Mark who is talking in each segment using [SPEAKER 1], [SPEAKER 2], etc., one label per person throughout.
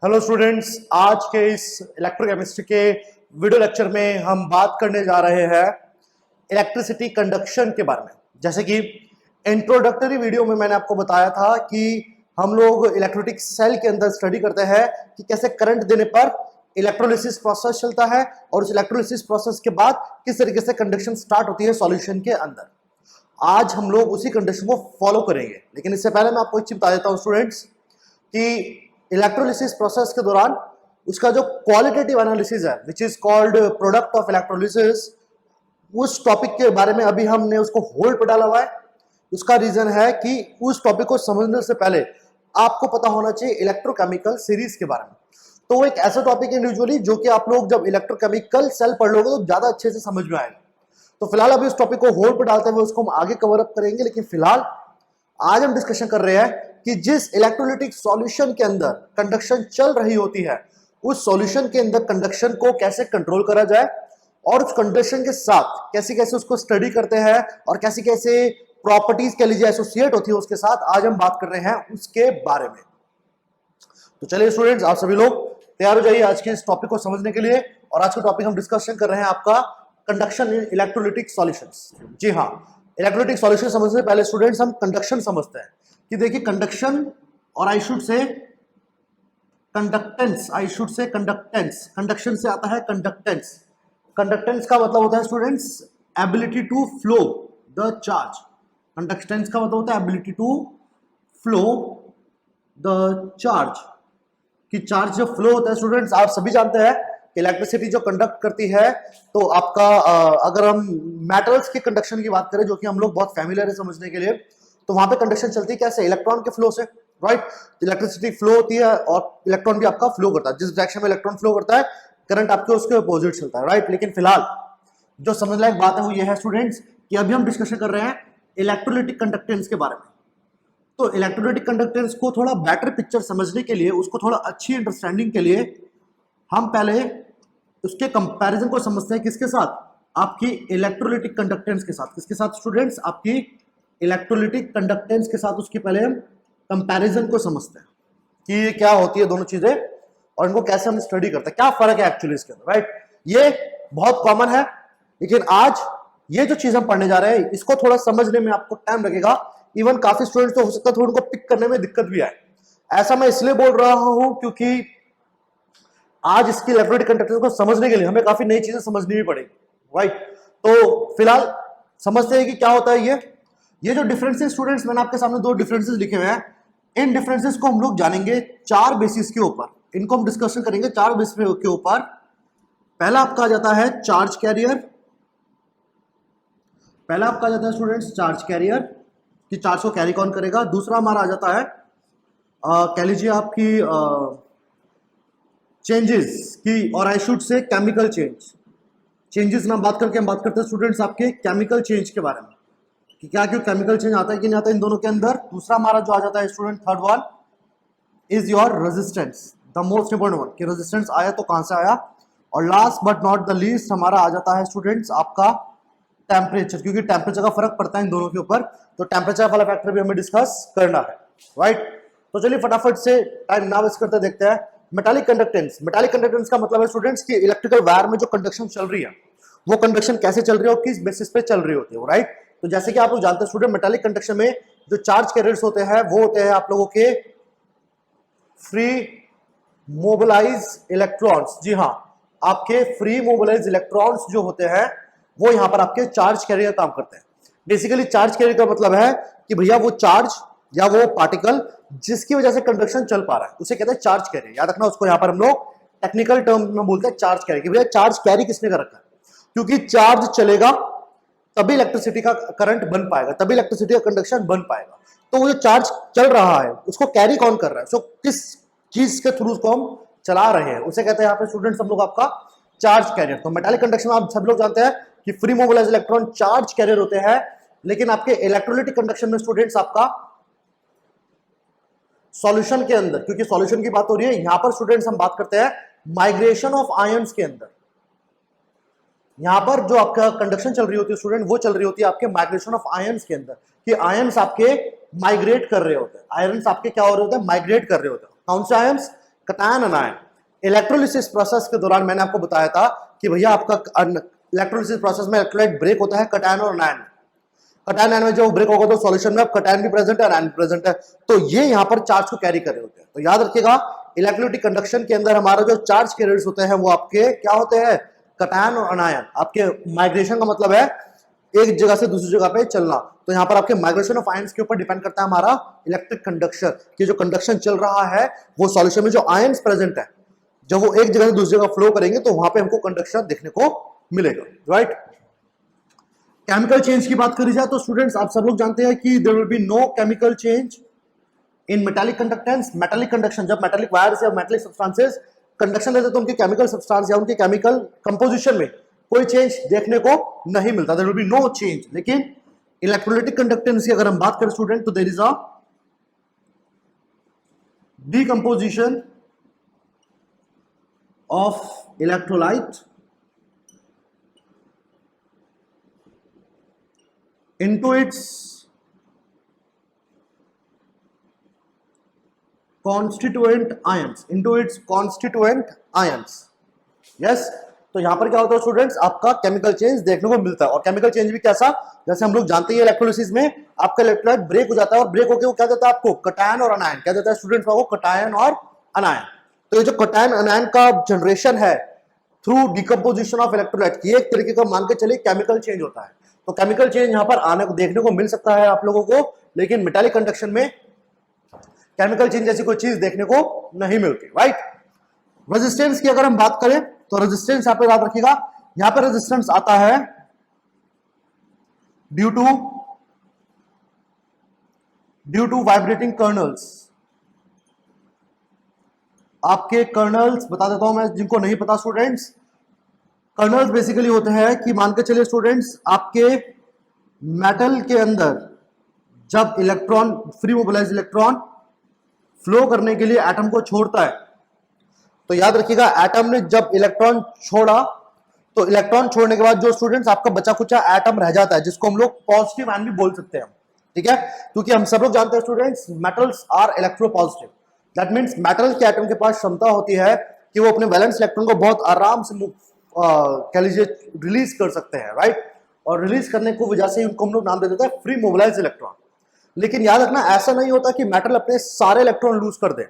[SPEAKER 1] Hello students, आज के इस इलेक्ट्रोकेमिस्ट्री के वीडियो लेक्चर में हम बात करने जा रहे हैं इलेक्ट्रिसिटी कंडक्शन के बारे में। जैसे कि इंट्रोडक्टरी वीडियो में मैंने आपको बताया था कि हम लोग इलेक्ट्रोलिटिक सेल के अंदर स्टडी करते हैं कि कैसे करंट देने पर इलेक्ट्रोलिसिस प्रोसेस चलता है और उस इलेक्ट्रोलिसिस प्रोसेस के बाद किस तरीके से कंडक्शन स्टार्ट होती है सॉल्यूशन के अंदर। आज हम लोग उसी कंडीशन को फॉलो करेंगे, लेकिन इससे पहले मैं आपको एक चीज बता देता हूँ स्टूडेंट्स कि इलेक्ट्रोलिसिस प्रोसेस के दौरान उसका जो क्वालिटेटिव एनालिसिस है which is called product of electrolysis, उस टॉपिक के बारे में अभी हमने उसको होल्ड पर डाला हुआ है। उसका रीजन है कि उस टॉपिक को समझने से पहले आपको पता होना चाहिए इलेक्ट्रोकेमिकल सीरीज के बारे में। तो वो एक ऐसा टॉपिक है इंडिविजुअली जो कि आप लोग जब इलेक्ट्रोकेमिकल सेल पढ़ लोगे तो ज्यादा अच्छे से समझ में आएगा। तो फिलहाल अभी उस टॉपिक को होल्ड पर डालते हुए उसको हम आगे कवर अप करेंगे, लेकिन फिलहाल आज हम डिस्कशन कर रहे हैं कि जिस इलेक्ट्रोलिटिक सॉल्यूशन के अंदर कंडक्शन चल रही होती है उस सॉल्यूशन के अंदर कंडक्शन को कैसे कंट्रोल करा जाए और उस कंडक्शन के साथ कैसे कैसे उसको स्टडी करते हैं और कैसे कैसे प्रॉपर्टीज कह लीजिए एसोसिएट होती है उसके साथ, आज हम बात कर रहे हैं उसके बारे में। तो चलिए स्टूडेंट्स, आप सभी लोग तैयार हो जाइए आज के इस टॉपिक को समझने के लिए। और आज का टॉपिक हम डिस्कशन कर रहे हैं आपका कंडक्शन इन इलेक्ट्रोलिटिक सॉल्यूशंस। जी हाँ, इलेक्ट्रोलिटिक सॉल्यूशन समझने से पहले स्टूडेंट्स हम कंडक्शन समझते हैं कि देखिए कंडक्शन और I should say conductance, conduction से आता है कंडक्टेंस। कंडक्टेंस का मतलब होता है students ability to flow the charge. Conductance का मतलब होता है ability to flow the charge, कि चार्ज जो फ्लो होता है स्टूडेंट्स आप सभी जानते हैं कि इलेक्ट्रिसिटी जो कंडक्ट करती है, तो आपका अगर हम मेटल्स के कंडक्शन की बात करें जो कि हम लोग बहुत फैमिलियर है समझने के लिए, तो वहां पे कंडक्शन चलती है कैसे, इलेक्ट्रॉन के फ्लो से, राइट। इलेक्ट्रिसिटी फ्लो होती है और इलेक्ट्रॉन भी आपका फ्लो करता है। जिस डायरेक्शन में इलेक्ट्रॉन फ्लो करता है करंट आपके उसके अपोजिट चलता है, राइट। लेकिन फिलहाल जो समझ लायक बात है वो ये है स्टूडेंट्स कि अभी हम डिस्कशन कर रहे हैं इलेक्ट्रोलिटिक कंडक्टेंस के बारे में। तो इलेक्ट्रोलिटिक कंडक्टेंस को थोड़ा बेटर पिक्चर समझने के लिए, उसको थोड़ा अच्छी अंडरस्टैंडिंग के लिए हम पहले उसके कंपैरिजन को समझते हैं किसके साथ, आपकी इलेक्ट्रोलिटिक कंडक्टेंस के साथ। किसके साथ स्टूडेंट्स, आपकी इलेक्ट्रोलिटिक कंडक्टेंस के साथ उसके पहले हम कंपैरिजन को समझते हैं कि ये क्या होती है दोनों चीजें और इनको कैसे हम स्टडी करते हैं, क्या फर्क है एक्चुअली इसके अंदर, राइट। ये बहुत कॉमन है, लेकिन आज ये जो चीज हम पढ़ने जा रहे हैं इसको थोड़ा समझने में आपको टाइम लगेगा। इवन काफी स्टूडेंट्स तो हो सकता है थोड़ा उनको पिक करने में दिक्कत भी आए। ऐसा मैं इसलिए बोल रहा हूं क्योंकि आज इसकी इलेक्ट्रोलिटिक कंडक्टेंस को समझने के लिए हमें काफी नई चीजें समझनी भी पड़ेगी, राइट। तो फिलहाल समझते हैं कि क्या होता है ये जो डिफरेंसेस स्टूडेंट्स, मैंने आपके सामने दो डिफरेंसेस लिखे हुए हैं। इन डिफरेंसेस को हम लोग जानेंगे चार बेसिस के ऊपर। इनको हम डिस्कशन करेंगे चार बेसिस के ऊपर। पहला आपका आ जाता है चार्ज कैरियर। पहला आपका आ जाता है स्टूडेंट्स चार्ज कैरियर, कि चार्ज को कैरी कौन करेगा। दूसरा हमारा आ जाता है कह लीजिए आपकी चेंजेस की, और आई शुड से केमिकल चेंजेस ना बात करके हम बात करते हैं स्टूडेंट्स आपके केमिकल चेंज के बारे में, कि क्या क्यों केमिकल चेंज आता है कि नहीं आता है इन दोनों के अंदर। दूसरा हमारा जो आ जाता है student third one is your resistance, the most important one, कि रेजिस्टेंस आया तो कहां से आया। और last but not the least हमारा आ जाता है स्टूडेंट्स आपका टेम्परेचर, क्योंकि टेम्परेचर का फर्क पड़ता है इन दोनों के ऊपर, तो टेम्परेचर वाला फैक्टर भी हमें डिस्कस करना है, राइट। तो चलिए फटाफट से टाइम ना वेस्ट करते देखते हैं मेटालिक कंडक्टेंस। मेटालिक कंडक्टेंस का मतलब है स्टूडेंट्स कि इलेक्ट्रिकल वायर में जो कंडक्शन चल रही है वो कंडक्शन कैसे चल रही है और किस बेसिस पे चल रही होती है, राइट। तो जैसे कि आप लोग जानते हैं स्टूडेंट, मेटालिक कंडक्शन में जो चार्ज कैरियर्स होते हैं वो होते हैं आप लोगों के फ्री मोबिलाइज इलेक्ट्रॉन्स। जी हाँ, आपके फ्री मोबिलाइज इलेक्ट्रॉन्स जो होते हैं वो यहां पर आपके चार्ज कैरियर काम करते हैं। बेसिकली चार्ज कैरियर का मतलब है कि भैया वो चार्ज या वो पार्टिकल जिसकी वजह से कंडक्शन चल पा रहा है उसे कहते हैं चार्ज कैरियर। याद रखना, उसको यहां पर हम लोग टेक्निकल टर्म में बोलते हैं चार्ज कैरियर, कि भैया चार्ज कैरी किसने कर रखा है, क्योंकि चार्ज चलेगा तभी इलेक्ट्रिसिटी का करंट बन पाएगा, तभी इलेक्ट्रिसिटी का कंडक्शन बन पाएगा। तो वो जो चार्ज चल रहा है उसको कैरी कौन कर रहा है, उसको किस चीज के थ्रू उसको हम चला रहे हैं, उसे कहते हैं यहाँ पे स्टूडेंट्स हम लोग आपका चार्ज कैरियर। तो मेटालिक कंडक्शन में आप सब लोग जानते हैं कि free mobilize electron charge carrier होते हैं, लेकिन आपके इलेक्ट्रोलिटिक कंडक्शन में स्टूडेंट्स आपका सॉल्यूशन के अंदर, क्योंकि सॉल्यूशन की बात हो रही है यहां पर स्टूडेंट्स हम बात करते हैं माइग्रेशन ऑफ आयंस के अंदर। यहां पर जो आपका कंडक्शन चल रही होती है स्टूडेंट, वो चल रही होती है आपके माइग्रेशन ऑफ आयंस के अंदर, कि आयंस आपके माइग्रेट कर रहे होते हैं। आयंस आपके क्या हो रहे होते हैं, माइग्रेट कर रहे होते हैं। कौन से आयंस, कटायन अनायन। इलेक्ट्रोलिसिस प्रोसेस के दौरान मैंने आपको बताया था कि भैया आपका इलेक्ट्रोलिसिस प्रोसेस में इलेक्ट्रोलाइट ब्रेक होता है कटायन और अनायन। कटायन आयन में जो ब्रेक होगा तो सॉल्यूशन में अब कटायन भी प्रेजेंट है, अनायन भी प्रेजेंट है, तो ये यहां पर चार्ज को कैरी कर रहे होते हैं। तो याद रखिएगा इलेक्ट्रोलाइटिक कंडक्शन के अंदर हमारा जो चार्ज कैरियर्स होते हैं वो आपके क्या होते हैं, कटायन और अनायन। आपके माइग्रेशन का मतलब है एक जगह से दूसरी जगह पे चलना, तो यहाँ पर आपके माइग्रेशन ऑफ आयंस के ऊपर डिपेंड करता है हमारा इलेक्ट्रिक कंडक्शन कि जो कंडक्शन चल रहा है वो सॉल्यूशन में जो आयंस प्रेजेंट है जब वो एक जगह से दूसरी जगह फ्लो करेंगे तो वहां पे हमको कंडक्शन देखने को मिलेगा, राइट। केमिकल चेंज की बात करी जाए तो स्टूडेंट्स आप सब लोग जानते हैं कि there will be no chemical change in metallic conductance. Metallic conduction, जब मेटालिक वायर्स या मेटालिक सब्सटेंसेस कंडक्शन लेते हैं तो उनके केमिकल सब्सटेंस या उनके केमिकल कंपोजिशन में कोई चेंज देखने को नहीं मिलता, there will be no change. लेकिन इलेक्ट्रोलाइटिक कंडक्टेंस की अगर हम बात करें स्टूडेंट तो there is a decomposition of electrolyte into its constituent ions, into its constituent ions, yes। तो यहां पर क्या होता है स्टूडेंट्स, आपका केमिकल चेंज देखने को मिलता है। और केमिकल चेंज भी कैसा, जैसे हम लोग जानते हैं इलेक्ट्रोलिसिस में आपका इलेक्ट्रोलाइट ब्रेक हो जाता है और ब्रेक होकर वो क्या देता है आपको, कटायन और अनायन। क्या देता है स्टूडेंट्स आपको, कटायन और अनायन। तो ये जो कटायन अनायन का जनरेशन है थ्रू डिकम्पोजिशन ऑफ इलेक्ट्रोलाइट, ये एक तरीके का मान के चलिए केमिकल चेंज होता है। तो केमिकल चेंज यहां पर आने को देखने को मिल सकता है आप लोगों को, लेकिन मेटालिक कंडक्शन में केमिकल चेंज जैसी कोई चीज देखने को नहीं मिलती, राइट। रेजिस्टेंस की अगर हम बात करें तो रेजिस्टेंस यहां पर याद रखिएगा, यहां पर रेजिस्टेंस आता है ड्यू टू वाइब्रेटिंग कर्नल्स। आपके कर्नल्स बता देता हूं मैं जिनको नहीं पता स्टूडेंट्स, कर्नल्स बेसिकली होते हैं कि मान के चलिए स्टूडेंट्स आपके मेटल के अंदर जब electron, free mobilize electron flow करने के लिए एटम को छोड़ता है, तो याद रखिएगा एटम ने जब इलेक्ट्रॉन छोड़ा तो इलेक्ट्रॉन छोड़ने के बाद जो स्टूडेंट्स आपका बचा कुचा एटम रह जाता है जिसको हम लोग पॉजिटिव आयन भी बोल सकते हैं, ठीक है। क्योंकि हम सब लोग जानते हैं students metals are electropositive, that means metal के एटम के पास क्षमता होती है कि वो अपने वैलेंस इलेक्ट्रॉन को बहुत आराम से कह लीजिए रिलीज कर सकते हैं, राइट। और रिलीज करने की वजह से उनको हम लोग नाम दे देते हैं फ्री मोबिलाइज इलेक्ट्रॉन। लेकिन याद रखना ऐसा नहीं होता कि मेटल अपने सारे इलेक्ट्रॉन लूज कर दे,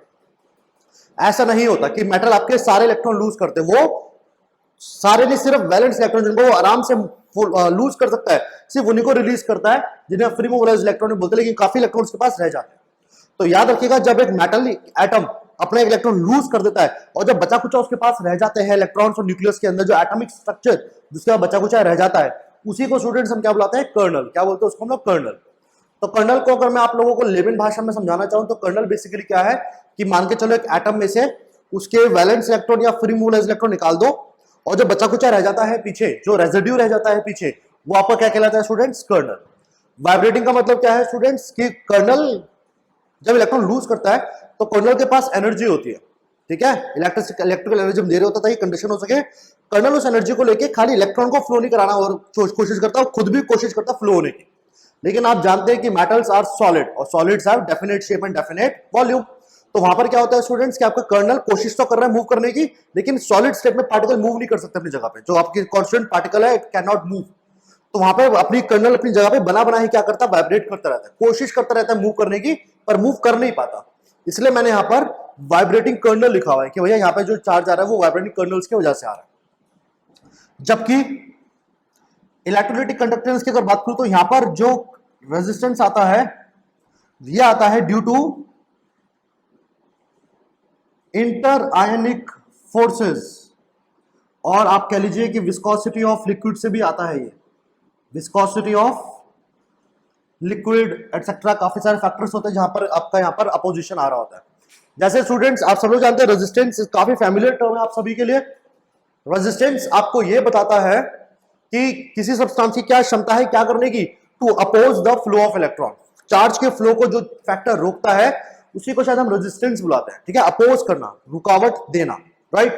[SPEAKER 1] ऐसा नहीं होता कि मेटल आपके सारे इलेक्ट्रॉन लूज करते, वो सारे नहीं, सिर्फ वैलेंस इलेक्ट्रॉन जिनको वो आराम से लूज कर सकता है सिर्फ उन्हीं को रिलीज करता है जिन्हें फ्री मोबिलाइज इलेक्ट्रॉन बोलते हैं, लेकिन काफी इलेक्ट्रॉन उसके पास रह जाते हैं। तो याद रखिएगा जब एक मेटल एटम अपना एक इलेक्ट्रॉन लूज कर देता है और जब बचा कुचा उसके पास रह जाते हैं इलेक्ट्रॉन्स और न्यूक्लियस के अंदर जो एटॉमिक स्ट्रक्चर जिसके बाद बचा कुचा रह जाता है, उसी को स्टूडेंट्स हम क्या बुलाते हैं, कर्नल। क्या बोलते हैं उसको हम लोग, कर्नल। तो कर्नल को अगर मैं आप लोगों को लेमन भाषा में समझाना चाहूं तो कर्नल बेसिकली क्या है कि मान के चलो एक एटम में से उसके वैलेंस इलेक्ट्रॉन या फ्री मोबिलाइज इलेक्ट्रॉन निकाल दो और जो बचा कुचा रह जाता है पीछे, जो रेजिड्यू रह जाता है पीछे, वो आपका क्या कहलाता है स्टूडेंट्स, कर्नल। वाइब्रेटिंग का मतलब क्या है स्टूडेंट्स कि कर्नल जब इलेक्ट्रॉन लूज करता है तो कर्नल के पास एनर्जी होती है, ठीक है, इलेक्ट्रिकल एनर्जी हम दे रहे होता था, ये कंडीशन हो सके। कर्नल उस एनर्जी को लेके खाली इलेक्ट्रॉन को फ्लो नहीं कराना और कोशिश करता है, खुद भी कोशिश करता है फ्लो होने की। लेकिन आप जानते हैं कि मेटल्स आर सॉलिड और solids have definite shape and definite volume. तो वहां पर क्या होता है स्टूडेंट्स कि आपका कर्नल कोशिश तो कर रहा है मूव करने की, लेकिन सॉलिड स्टेट में पार्टिकल मूव नहीं कर सकते अपनी जगह पे, जो आपकी कांस्टेंट पार्टिकल है इट कैन नॉट मूव। तो वहां पे अपनी कर्नल अपनी जगह पे बना ही क्या करता है, वाइब्रेट करता रहता है, कोशिश करता रहता है मूव करने की पर मूव कर नहीं पाता। इसलिए मैंने यहां पर वाइब्रेटिंग कर्नल लिखा हुआ है कि भैया यहाँ पे जो चार्ज आ रहा है वो वाइब्रेटिंग कर्नल्स की वजह से आ रहा है। जबकि इलेक्ट्रोलाइटिक कंडक्टेंस की अगर बात करूं तो यहां पर जो रेजिस्टेंस आता है ये आता है due to interionic forces, और आप कह लीजिए कि विस्कोसिटी ऑफ लिक्विड से भी आता है, ये विस्कोसिटी ऑफ लिक्विड एटसेट्रा, काफी सारे फैक्टर्स होते हैं जहां पर आपका यहां पर अपोजिशन आ रहा होता है। जैसे स्टूडेंट्स आप सब लोग जानते हैं रेजिस्टेंस काफी फैमिलियर टर्म है आप सभी के लिए। रेजिस्टेंस आपको यह बताता है कि किसी सब्सटेंस की क्या क्षमता है क्या करने की, to oppose the flow of electron. Charge के फ्लो को जो फैक्टर रोकता है उसी को शायद हम रेजिस्टेंस बुलाते हैं, ठीक है, अपोज करना, रुकावट देना, राइट।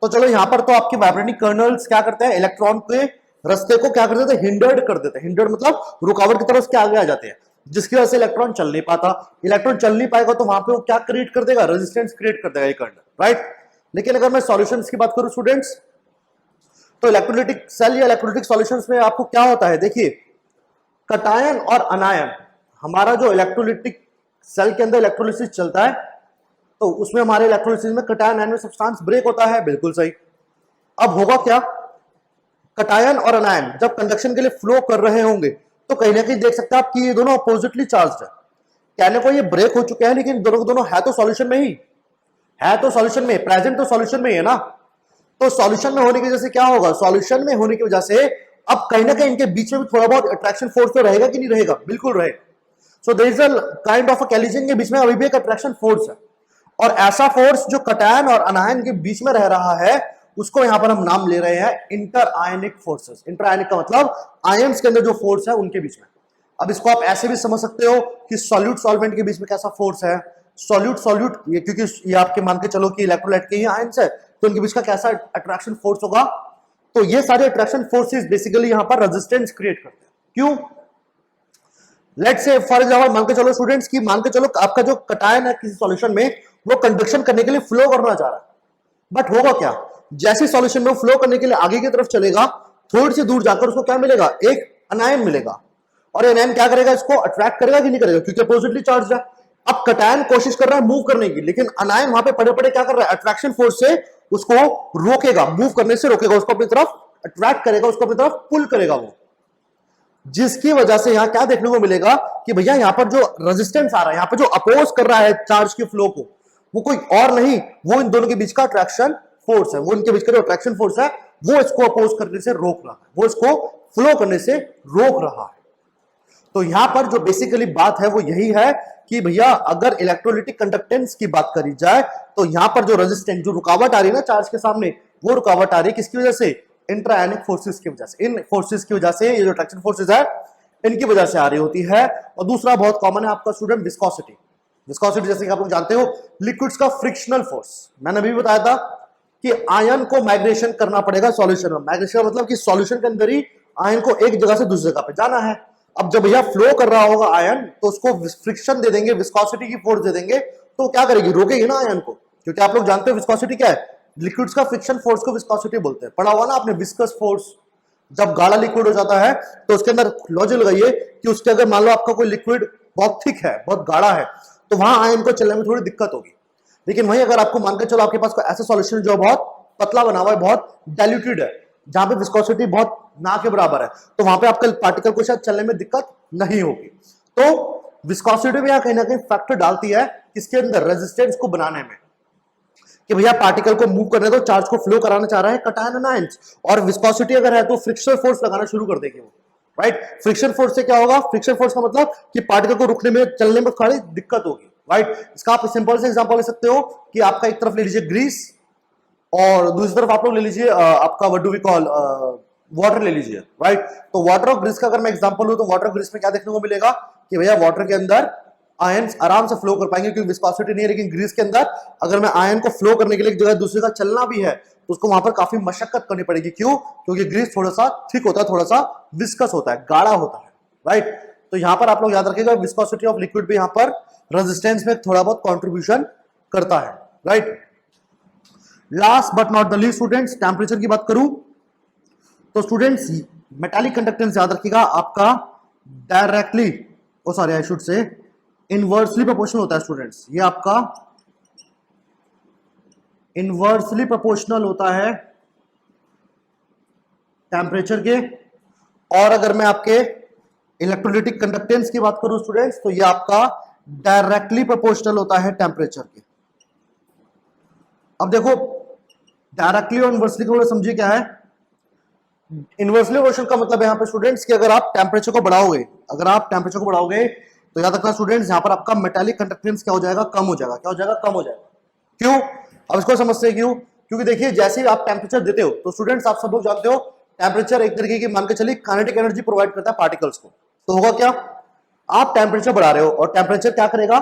[SPEAKER 1] तो चलो यहां पर तो आपके वाइब्रेटिंग कर्नल्स क्या करते हैं, इलेक्ट्रॉन के रास्ते को क्या कर देते हैं, हिंडर्ड कर देते हैं। हिंडर्ड मतलब रुकावट की तरफ के आगे आ जाते हैं। जिसकी वजह से इलेक्ट्रॉन चल नहीं पाता। इलेक्ट्रॉन चल नहीं पाएगा तो वहां पे वो क्या क्रिएट कर देगा, रेजिस्टेंस क्रिएट कर देगा एक अंदर, राइट। लेकिन अगर मैं सॉल्यूशंस की बात करूं स्टूडेंट्स, तो इलेक्ट्रोलाइटिक सेल या इलेक्ट्रोलाइटिक सॉल्यूशंस में आपको क्या होता है, देखिए कटायन और अनायन, हमारा जो इलेक्ट्रोलाइटिक सेल के अंदर इलेक्ट्रोलिसिस चलता है तो उसमें हमारे इलेक्ट्रोलिसिस में कटायन आयन में सब्सटेंस ब्रेक होता है, बिल्कुल सही। अब होगा क्या, कटायन और अनायन जब कंडक्शन के लिए फ्लो कर रहे होंगे तो कहीं ना कहीं देख सकते हैं आप कि ये दोनों अपोजिटली चार्ज्ड है। कहने को ये ब्रेक हो चुके हैं लेकिन दोनों दोनों है तो सॉल्यूशन में ही है, तो सॉल्यूशन में प्रेजेंट तो सॉल्यूशन में ही है ना। तो सॉल्यूशन में होने की वजह से क्या होगा, सॉल्यूशन में होने की वजह से अब कहीं ना कहीं इनके बीच में भी थोड़ा बहुत अट्रैक्शन फोर्स तो रहेगा कि नहीं रहेगा, बिल्कुल रहेगा। So there is a kind of a collision के बीच में अभी भी एक अट्रैक्शन फोर्स है, और ऐसा फोर्स जो कटायन और अनायन के बीच में रह रहा है उसको यहां पर हम नाम ले रहे हैं इंटर आयनिक फोर्सेस। इंटर आयनिक का मतलब आयंस के अंदर जो फोर्स है उनके बीच में। अब इसको आप ऐसे भी समझ सकते हो कि सॉल्यूट सॉल्वेंट के बीच में कैसा फोर्स है, सॉल्यूट ये क्योंकि ये आपके मान के चलो कि इलेक्ट्रोलाइट के ही आयंस है तो इनके बीच का कैसा अट्रैक्शन फोर्स होगा। तो ये सारे अट्रैक्शन फोर्सेस बेसिकली यहां पर रेजिस्टेंस क्रिएट करते हैं। क्यों, लेट्स से फॉर एग्जांपल मान के चलो स्टूडेंट्स की, मान के चलो आपका जो कटायन है किसी सॉल्यूशन में वो कंडक्शन करने के लिए फ्लो करना चाह रहा है, बट होगा क्या, जैसे सॉल्यूशन में फ्लो करने के लिए आगे की तरफ चलेगा थोड़ी सी दूर जाकर उसको क्या मिलेगा, एक अनायन मिलेगा, और अनायन क्या करेगा, इसको अट्रैक्ट करेगा कि नहीं करेगा, क्योंकि अपोजिटली चार्ज है। अब कटायन कोशिश कर रहा है मूव करने की, लेकिन अनायन वहां पे पड़े पड़े क्या कर रहा है, अट्रैक्शन फोर्स से उसको रोकेगा, मूव करने से रोकेगा, उसको अपनी तरफ अट्रैक्ट करेगा, उसको अपनी तरफ पुल करेगा वो, जिसकी वजह से यहां क्या देखने को मिलेगा कि भैया यहां पर जो रेजिस्टेंस आ रहा है, यहां पर जो अपोज कर रहा है चार्ज के फ्लो को, वो कोई और नहीं, वो इन दोनों के बीच का अट्रैक्शन फोर्स है। वो इनके बीच का जो अट्रैक्शन फोर्स है वो इसको अपोज करने से रोक रहा है, वो इसको फ्लो करने से रोक रहा है। तो यहां पर जो बेसिकली बात है वो यही है कि भैया अगर इलेक्ट्रोलिटिक कंडक्टेंस की बात करी जाए तो यहां पर जो रेजिस्टेंस, जो रुकावट आ रही है ना चार्ज के सामने, वो रुकावट आ रही है किसकी वजह से, इंट्रायनिक फोर्सेस की वजह से। इन फोर्सेस की वजह से, ये जो अट्रैक्शन फोर्सेस है इनकी वजह से आ रही होती है। और दूसरा बहुत कॉमन है आपका स्टूडेंट, विस्कोसिटी। विस्कोसिटी जैसे कि आप लोग जानते हो लिक्विड्स का फ्रिक्शनल फोर्स, मैंने अभी बताया था कि आयन को माइग्रेशन करना पड़ेगा सॉल्यूशन में। माइग्रेशन मतलब कि सॉल्यूशन के अंदर ही आयन को एक जगह से दूसरी जगह पे जाना है। अब जब भैया फ्लो कर रहा होगा आयन तो उसको फ्रिक्शन दे देंगे, विस्कोसिटी की फोर्स दे देंगे, तो क्या करेगी, रोकेगी ना आयन को, क्योंकि आप लोग जानते हो विस्कोसिटी क्या है, लिक्विड्स का फ्रिक्शन फोर्स को विस्कोसिटी बोलते हैं। पढ़ा हुआ ना आपने विस्कस फोर्स, जब गाढ़ा लिक्विड हो जाता है तो उसके अंदर लॉजिक लगाइए कि उसके अगर मान लो आपका कोई लिक्विड बहुत थिक है, बहुत गाढ़ा है, तो वहां आयन को चलने में थोड़ी दिक्कत होगी। लेकिन वहीं अगर आपको मानकर चलो आपके पास कोई ऐसा सॉल्यूशन जो बहुत पतला बना हुआ है, बहुत डाइल्यूटेड है, जहां पे विस्कोसिटी बहुत ना के बराबर है, तो वहां पे आपका पार्टिकल को शायद चलने में दिक्कत नहीं होगी। तो विस्कोसिटी भी कहीं ना कहीं फैक्टर डालती है किसके अंदर, रेजिस्टेंस को बनाने में, कि भैया पार्टिकल को मूव करने दो, चार्ज को फ्लो कराना चाह रहा है कटायन अनायंस, और विस्कोसिटी अगर है तो फ्रिक्शनल फोर्स लगाना शुरू कर देगी वो, राइट। फ्रिक्शन फोर्स से क्या होगा, फ्रिक्शन फोर्स का मतलब कि पार्टिकल को रुकने में, चलने में थोड़ी दिक्कत होगी, राइट। इसका आप सिंपल से एग्जांपल ले सकते हो कि आपका एक तरफ ले लीजिए ग्रीस और दूसरी तरफ आप लोग ले लीजिए आपका what do we call water ले लीजिए, राइट। तो वाटर और ग्रीस का अगर मैं एग्जांपल लूं तो वाटर और ग्रीस में क्या देखने को मिलेगा कि भैया वाटर के अंदर आयंस आराम से फ्लो कर पाएंगे क्योंकि विस्कोसिटी नहीं है, लेकिन ग्रीस के अंदर अगर मैं आयन को फ्लो करने के लिए एक जगह दूसरी जगह चलना भी है तो उसको वहां पर काफी मशक्कत करनी पड़ेगी। क्यों, क्योंकि ग्रीस थोड़ा सा थिक होता है, थोड़ा सा विस्कस होता है, गाढ़ा होता है, राइट। तो यहां पर आप लोग याद रखिएगा विस्कोसिटी ऑफ लिक्विड भी यहां पर रेजिस्टेंस में थोड़ा बहुत कॉन्ट्रीब्यूशन करता है, right. Last but not the least students, temperature की बात करूं तो स्टूडेंट्स मेटालिक कंडक्टेंस याद रखिएगा आपका directly, oh sorry I should say inversely proportional होता है स्टूडेंट्स। ये आपका इनवर्सली प्रोपोर्शनल होता है टेम्परेचर के। और अगर मैं आपके इलेक्ट्रोलिटिक कंडक्टेंस की बात करूं स्टूडेंट्स तो ये आपका डायरेक्टली प्रोपोर्शनल होता है टेम्परेचर के। अब देखो डायरेक्टली और इनवर्सली को समझिए क्या है। इनवर्सली प्रोपोर्शनल का मतलब यहां पे स्टूडेंट्स कि अगर आप टेम्परेचर को बढ़ाओगे, अगर आप टेम्परेचर को बढ़ाओगे तो याद रखना स्टूडेंट्स यहां पर आपका मेटालिक कंडक्टेंस क्या हो जाएगा, कम हो जाएगा। क्या हो जाएगा, कम हो जाएगा। क्यों, अब इसको समझते हैं क्यों। क्योंकि देखिए जैसे ही आप टेम्परेचर देते हो तो स्टूडेंट्स आप सब लोग जानते हो टेम्परेचर एक तरीके की मान के चलिए काइनेटिक एनर्जी प्रोवाइड करता है पार्टिकल्स को। तो होगा क्या, आप टेम्परेचर बढ़ा रहे हो और टेम्परेचर क्या करेगा,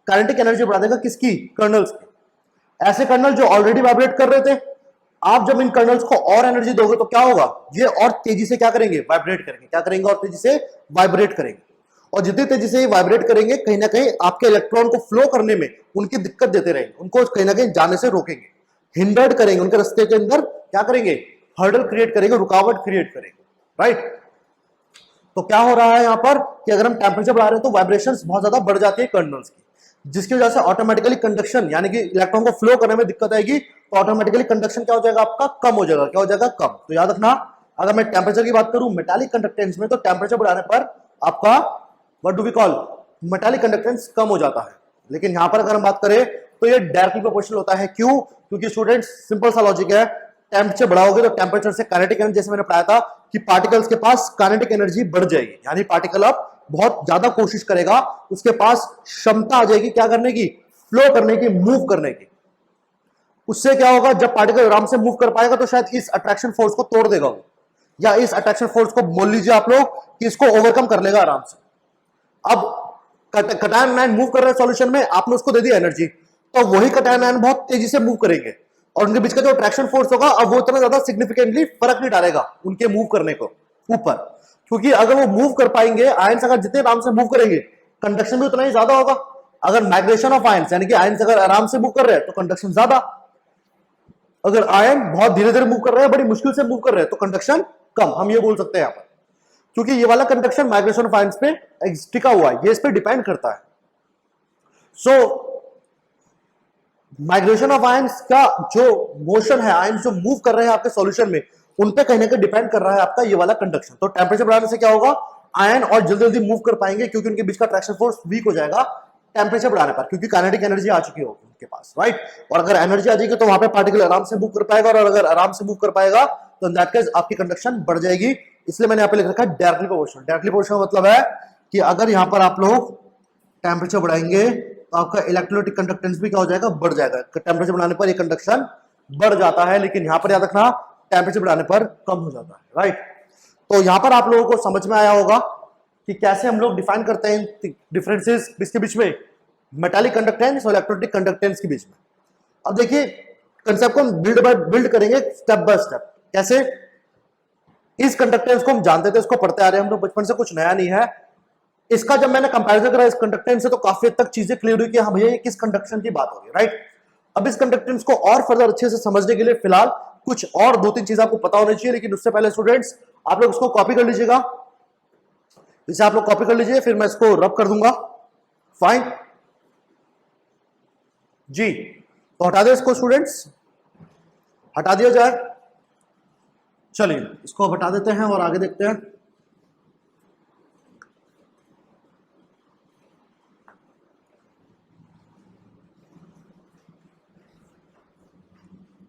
[SPEAKER 1] काइनेटिक एनर्जी बढ़ा देगा किसकी, कर्नल्स की। ऐसे कर्नल जो ऑलरेडी वाइब्रेट कर रहे थे, आप जब इन कर्नल्स को और एनर्जी दोगे तो क्या होगा, ये और तेजी से क्या करेंगे, वाइब्रेट करेंगे। क्या करेंगे, और तेजी से वाइब्रेट करेंगे। और जितनी तेजी से ये वाइब्रेट करेंगे कहीं ना कहीं आपके इलेक्ट्रॉन को फ्लो करने में उनकी दिक्कत देते रहेंगे, उनको कहीं ना कहीं जाने से रोकेंगे, हिंडर्ड करेंगे, उनके रास्ते के अंदर क्या करेंगे, हर्डल क्रिएट करेंगे, रुकावट क्रिएट करेंगे, राइट। तो क्या हो रहा है यहां पर कि अगर हम टेम्परेचर बढ़ा रहे हैं तो वाइब्रेशंस बहुत ज्यादा बढ़ जाती है कर्नल्स की, जिसकी वजह से ऑटोमेटिकली कंडक्शन यानी कि इलेक्ट्रॉन को फ्लो करने में दिक्कत आएगी, तो ऑटोमेटिकली कंडक्शन क्या हो जाएगा आपका, कम हो जाएगा। क्या हो जाएगा, कम। तो याद रखना, अगर मैं टेम्परेचर की बात करूं मेटालिक कंडक्टेंस में, तो टेम्परेचर बढ़ाने पर आपका what do we call metallic conductance कम हो जाता है। लेकिन यहां पर अगर हम बात करें तो ये डायरेक्टली प्रोपोर्शनल होता है। क्यों? क्योंकि स्टूडेंट्स सिंपल सा लॉजिक है, टेम्परेचर बढ़ाओगे तो टेम्परेचर से काइनेटिक एनर्जी, जैसे मैंने पढ़ाया था कि पार्टिकल्स के पास काइनेटिक एनर्जी बढ़ जाएगी, यानी पार्टिकल अब बहुत ज्यादा कोशिश करेगा, उसके पास क्षमता आ जाएगी क्या करने की, फ्लो करने की, मूव करने की। उससे क्या होगा, जब पार्टिकल आराम से मूव कर पाएगा तो शायद इस अट्रैक्शन फोर्स को तोड़ देगा वो, या इस अट्रैक्शन फोर्स को बोल लीजिए आप लोग कि इसको ओवरकम कर लेगा आराम से। अब कटायन आयन मूव कर रहे हैं सॉल्यूशन में, आपने उसको दे दिया एनर्जी, तो वही कटायन आयन बहुत तेजी से मूव करेंगे और उनके बीच का जो अट्रैक्शन फोर्स होगा अब वो इतना ज्यादा सिग्निफिकेंटली फर्क नहीं डालेगा उनके मूव करने को ऊपर, क्योंकि अगर वो मूव कर पाएंगे, आयंस अगर जितने आराम से मूव करेंगे कंडक्शन भी उतना ही ज्यादा होगा। अगर माइग्रेशन ऑफ आयंस यानी कि आयंस अगर आराम से मूव कर रहे हैं तो कंडक्शन ज्यादा, अगर आयन बहुत धीरे धीरे मूव कर रहे हैं, बड़ी मुश्किल से मूव कर रहे हैं, तो कंडक्शन कम। हम ये बोल सकते हैं यहां पर, क्योंकि ये वाला कंडक्शन माइग्रेशन ऑफ आयंस पे टिका हुआ है, ये इस पे डिपेंड करता है। सो माइग्रेशन ऑफ आयंस का जो मोशन है, आयंस जो मूव कर रहे हैं आपके सॉल्यूशन में, उन पे कहीं ना कहीं डिपेंड कर रहा है आपका ये वाला कंडक्शन। तो टेम्परेचर बढ़ाने से क्या होगा, आयन और जल्दी जल्दी मूव कर पाएंगे, क्योंकि उनके बीच का ट्रैक्शन फोर्स वीक हो जाएगा टेम्परेचर बढ़ाने पर, क्योंकि काइनेटिक एनर्जी आ चुकी होगी उनके पास, राइट। और अगर एनर्जी आ जाएगी तो वहां पे पार्टिकल आराम से मूव कर पाएगा, और अगर आराम से मूव कर पाएगा तो इन दैट केस आपकी कंडक्शन बढ़ जाएगी। इसलिए मैंने यहाँ पे लिख रखा है डायरेक्टली प्रोपोर्शनल। डायरेक्टली प्रोपोर्शनल मतलब है कि अगर यहाँ पर आप लोग टेम्परेचर बढ़ाएंगे तो आपका इलेक्ट्रोलाइटिक कंडक्टेंस भी क्या हो जाएगा, बढ़ जाएगा। टेम्परेचर बढ़ाने पर ये कंडक्शन बढ़ जाता है, लेकिन यहां पर याद रखना टेम्परेचर बढ़ाने पर कम हो जाता है, राइट। तो यहां पर आप लोगों को समझ में आया होगा कि कैसे हम लोग डिफाइन करते हैं डिफरेंसेस किसके बीच में, मेटालिक कंडक्टेंस और इलेक्ट्रोलाइटिक कंडक्टेंस के बीच में। अब देखिए कंसेप्ट को हम बिल्ड करेंगे स्टेप बाय स्टेप। कैसे? इस कंडक्टेंस को हम जानते थे, इसको पढ़ते आ रहे हैं हम लोग बचपन से, कुछ नया नहीं है। इसका जब मैंने कंपैरिजन करा इस कंडक्टेंस से तो काफी हद तक चीजें क्लियर हुई कि हाँ भैया ये किस कंडक्शन की बात हो रही है, राइट। अब इस कंडक्टेंस को और फर्दर अच्छे से समझने के लिए फिलहाल कुछ और दो तीन चीजें आपको पता होनी चाहिए, लेकिन उससे पहले स्टूडेंट्स आप लोग इसको कॉपी कर लीजिएगा। इसे आप लोग कॉपी कर लीजिए, फिर मैं इसको रब कर दूंगा। फाइन जी, तो हटा दे इसको स्टूडेंट्स, हटा दिया जाए। चलिए इसको हटा देते हैं और आगे देखते हैं।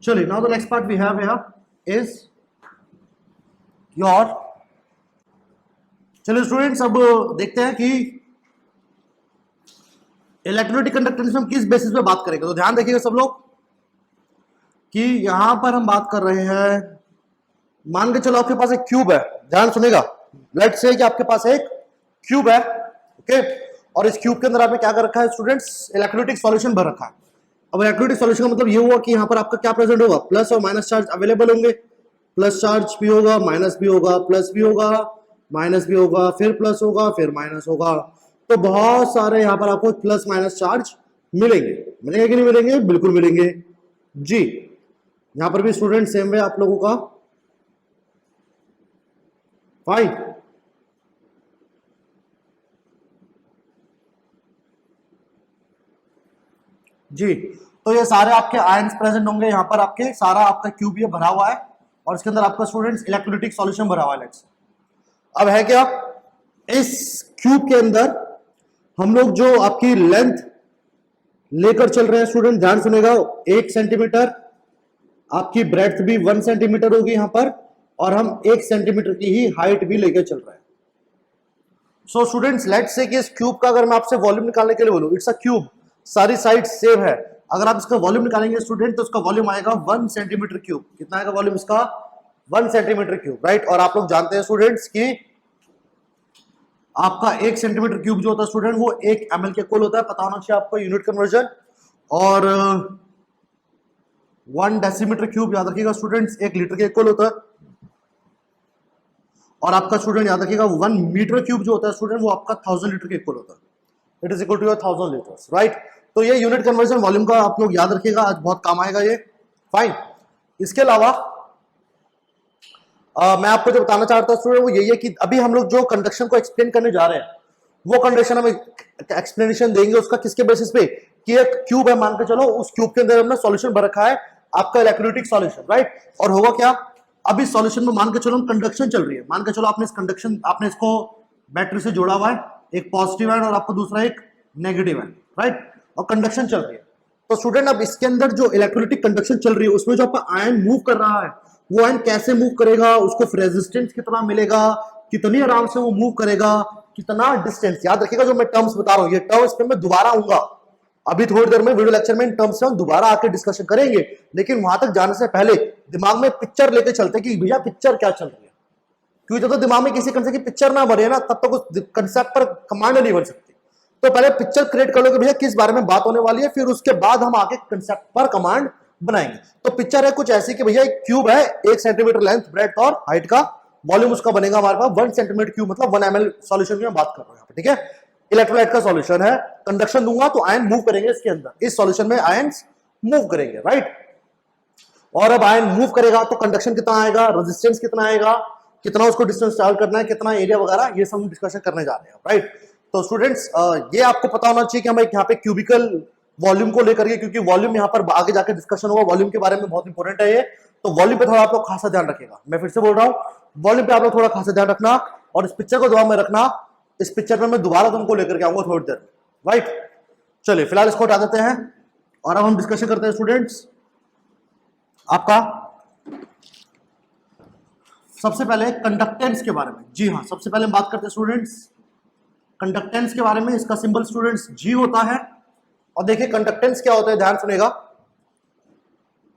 [SPEAKER 1] चलिए now the next part we have here is your, चलिए स्टूडेंट्स अब देखते हैं कि इलेक्ट्रोलाइटिक कंडक्टेंस में हम किस बेसिस पे बात करेंगे। तो ध्यान रखिएगा सब लोग कि यहां पर हम बात कर रहे हैं, मान के चलो आपके पास एक क्यूब है, ध्यान सुनेगा। लेट्स से कि आपके पास एक क्यूब है, ओके, और इस क्यूब के अंदर आपने क्या कर रखा है स्टूडेंट्स, इलेक्ट्रोलाइटिक सॉल्यूशन भर रखा है। अब इलेक्ट्रोलाइटिक सॉल्यूशन का मतलब ये हुआ कि यहाँ पर आपका क्या प्रेजेंट होगा, प्लस और माइनस चार्ज अवेलेबल होंगे। प्लस चार्ज भी होगा, माइनस भी होगा, प्लस भी होगा, माइनस भी होगा, फिर प्लस होगा, फिर माइनस होगा। तो बहुत सारे यहाँ पर आपको प्लस माइनस चार्ज मिलेंगे। मिलेंगे कि नहीं मिलेंगे? बिल्कुल मिलेंगे जी। यहाँ पर भी स्टूडेंट सेम वे आप लोगों का, फाइन जी। तो ये सारे आपके आयंस प्रेजेंट होंगे यहाँ पर, आपके सारा आपका क्यूब ये भरा हुआ है और इसके अंदर आपका स्टूडेंट्स इलेक्ट्रोलाइटिक सॉल्यूशन भरा हुआ है। लेट्स अब है क्या, इस क्यूब के अंदर हम लोग जो आपकी लेंथ लेकर चल रहे हैं स्टूडेंट, ध्यान सुनेगा, 1 सेंटीमीटर, आपकी ब्रेड्थ भी 1 सेंटीमीटर होगी यहाँ पर, और हम 1 सेंटीमीटर की ही हाइट भी लेकर चल रहे हैं। सो स्टूडेंट्स लेट्स से कि इस क्यूब का अगर मैं आपसे वॉल्यूम निकालने के लिए बोलूं, इट्स अ क्यूब, सारी साइड सेम है। अगर आप इसका वॉल्यूम निकालेंगे स्टूडेंट तो इसका वॉल्यूम आएगा 1 सेंटीमीटर क्यूब। कितना आएगा वॉल्यूम इसका? 1 सेंटीमीटर क्यूब, राइट। और आप लोग जानते हैं स्टूडेंट्स कि आपका 1 सेंटीमीटर क्यूब जो होता है स्टूडेंट वो 1 ml के इक्वल होता है, पता होना चाहिए आपको यूनिट कन्वर्जन। और 1 डेसीमीटर क्यूब याद रखिएगा स्टूडेंट्स 1 लीटर के इक्वल होता है। और आपका स्टूडेंट याद रखिएगा 1 मीटर क्यूब जो होता है स्टूडेंट वो आपका 1000 लीटर के इक्वल होता है, it is equal to 1000 litres, right. तो ये यूनिट कन्वर्जन वॉल्यूम का आप लोग याद रखिएगा, आज बहुत काम आएगा ये, फाइन। इसके अलावा मैं आपको जो बताना चाहता हूं स्टूडेंट वो यही है कि अभी हम लोग जो कंडक्शन को एक्सप्लेन करने जा रहे हैं वो कंडक्शन हम एक्सप्लेनेशन देंगे उसका किसके बेसिस पे कि एक क्यूब है मान के चलो, उस क्यूब के अंदर हमने सॉल्यूशन भर रखा है आपका इलेक्ट्रोलिटिक सॉल्यूशन, राइट। और होगा क्या, अभी सॉल्यूशन में मान के चलो कंडक्शन चल रही है, मान के चलो आपने इसको बैटरी से जोड़ा हुआ है, एक पॉजिटिव है और आपको दूसरा एक नेगेटिव है, राइट, और कंडक्शन चल रही है। तो स्टूडेंट अब इसके अंदर जो इलेक्ट्रोलिटिक कंडक्शन चल रही है उसमें जो आपका आयन मूव कर रहा है वो आयन कैसे मूव करेगा, उसको रेजिस्टेंस कितना मिलेगा, कितनी आराम से वो मूव करेगा, कितना डिस्टेंस, याद रखिएगा जो मैं टर्म्स बता रहा हूं ये टर्म्स पे मैं दोबारा आऊंगा, अभी थोड़ी देर में वीडियो लेक्चर में इन टर्म्स से हम दोबारा आके डिस्कशन करेंगे, लेकिन वहां तक जाने से पहले दिमाग में पिक्चर लेके चलते कि भैया पिक्चर क्या चल रही है, क्योंकि जब तो दिमाग में किसी कंसेप्ट की पिक्चर ना बने ना तब तक उस कंसेप्ट पर कमांड नहीं बन सकती। तो पहले पिक्चर क्रिएट कर लो कि भैया किस बारे में बात होने वाली है, फिर उसके बाद हम आगे कंसेप्ट पर कमांड बनाएंगे। तो पिक्चर है कुछ ऐसी कि भैया एक क्यूब है 1 सेंटीमीटर लेंथ ब्रेड्थ और हाइट का, वॉल्यूम उसका बनेगा हमारे पास 1 सेंटीमीटर क्यूब मतलब 1 ml सॉल्यूशन की मैं बात कर रहा हूं यहाँ पे, ठीक है। इलेक्ट्रोलाइट का सॉल्यूशन है, कंडक्शन दूंगा तो आयन मूव करेंगे इसके अंदर, इस सॉल्यूशन में आयन मूव करेंगे, राइट। और अब आयन मूव करेगा तो कंडक्शन कितना आएगा, रेजिस्टेंस कितना आएगा, कितना उसको डिस्टेंस ट्रैवल करना है, कितना एरिया वगैरह, ये सब डिस्कशन करने जा रहे हैं, राइट। तो स्टूडेंट्स ये आपको पता होना चाहिए कि हम यहाँ पे क्यूबिकल वॉल्यूम को लेकर के, क्योंकि वॉल्यूम यहाँ पर आगे जाकर डिस्कशन होगा, वॉल्यूम के बारे में बहुत इंपॉर्टेंट है ये, तो वॉल्यूम पे थोड़ा आप लोग खासा ध्यान रखिएगा। मैं फिर से बोल रहा हूँ वॉल्यूम पे आप लोग थोड़ा खासा ध्यान रखना और इस पिक्चर को दिमाग में रखना, इस पिक्चर में मैं दोबारा तुमको लेकर के आऊंगा थोड़ी देर, राइट। चलिए फिलहाल इसको हटा देते हैं और अब हम डिस्कशन करते हैं स्टूडेंट्स आपका सबसे पहले कंडक्टेंस के बारे में। जी हाँ, सबसे पहले हम बात करते हैं स्टूडेंट्स कंडक्टेंस के बारे में। इसका सिंबल स्टूडेंट्स जी होता है। और देखिए कंडक्टेंस क्या होता है, ध्यान सुनेगा।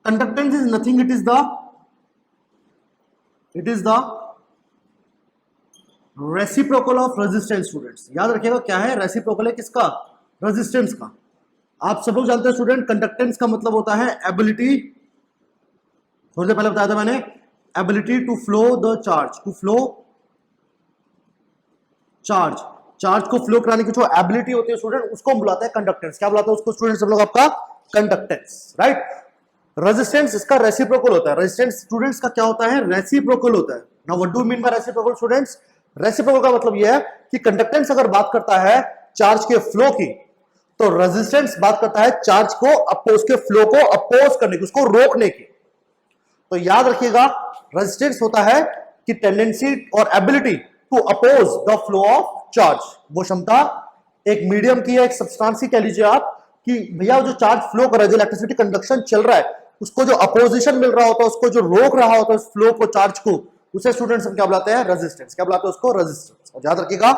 [SPEAKER 1] Conductance is nothing, it is the reciprocal of resistance. Students याद रखिएगा क्या है, रेसिप्रोकल है किसका, रेजिस्टेंस का। आप सब लोग जानते हैं स्टूडेंट कंडक्टेंस का मतलब होता है एबिलिटी, थोड़ी देर पहले बताया था मैंने, ability to flow the charge, to flow charge, charge को फ्लो कराने की जो एबिलिटी होती है स्टूडेंट उसको हम बुलाते हैं कंडक्टेंस। क्या बुलाते हैं उसको स्टूडेंट सब लोग, आपका कंडक्टेंस, राइट। रेजिस्टेंस इसका रेसिप्रोकल होता है। रेजिस्टेंस स्टूडेंट्स का क्या होता है, रेसिप्रोकल होता है। Now what do mean by reciprocal students, reciprocal का मतलब यह है कि कंडक्टेंस अगर बात करता है चार्ज के फ्लो की, तो रेजिस्टेंस बात करता है चार्ज को अपोज के फ्लो को अपोज करने की, उसको रोकने की। तो याद रखिएगा रेजिस्टेंस होता है कि टेंडेंसी और ability to oppose the flow of charge, वो क्षमता एक मीडियम की है, एक सब्सटेंस की कह लीजिए आप, कि भैया जो चार्ज फ्लो कर रहा है, जो इलेक्ट्रिसिटी कंडक्शन चल रहा है, उसको जो अपोजिशन मिल रहा होता है, उसको जो रोक रहा होता है उस फ्लो को, चार्ज को, उसे स्टूडेंट्स हम क्या बुलाते हैं, रेजिस्टेंस। क्या बुलाते हैं उसको, रेजिस्टेंस। और याद रखिएगा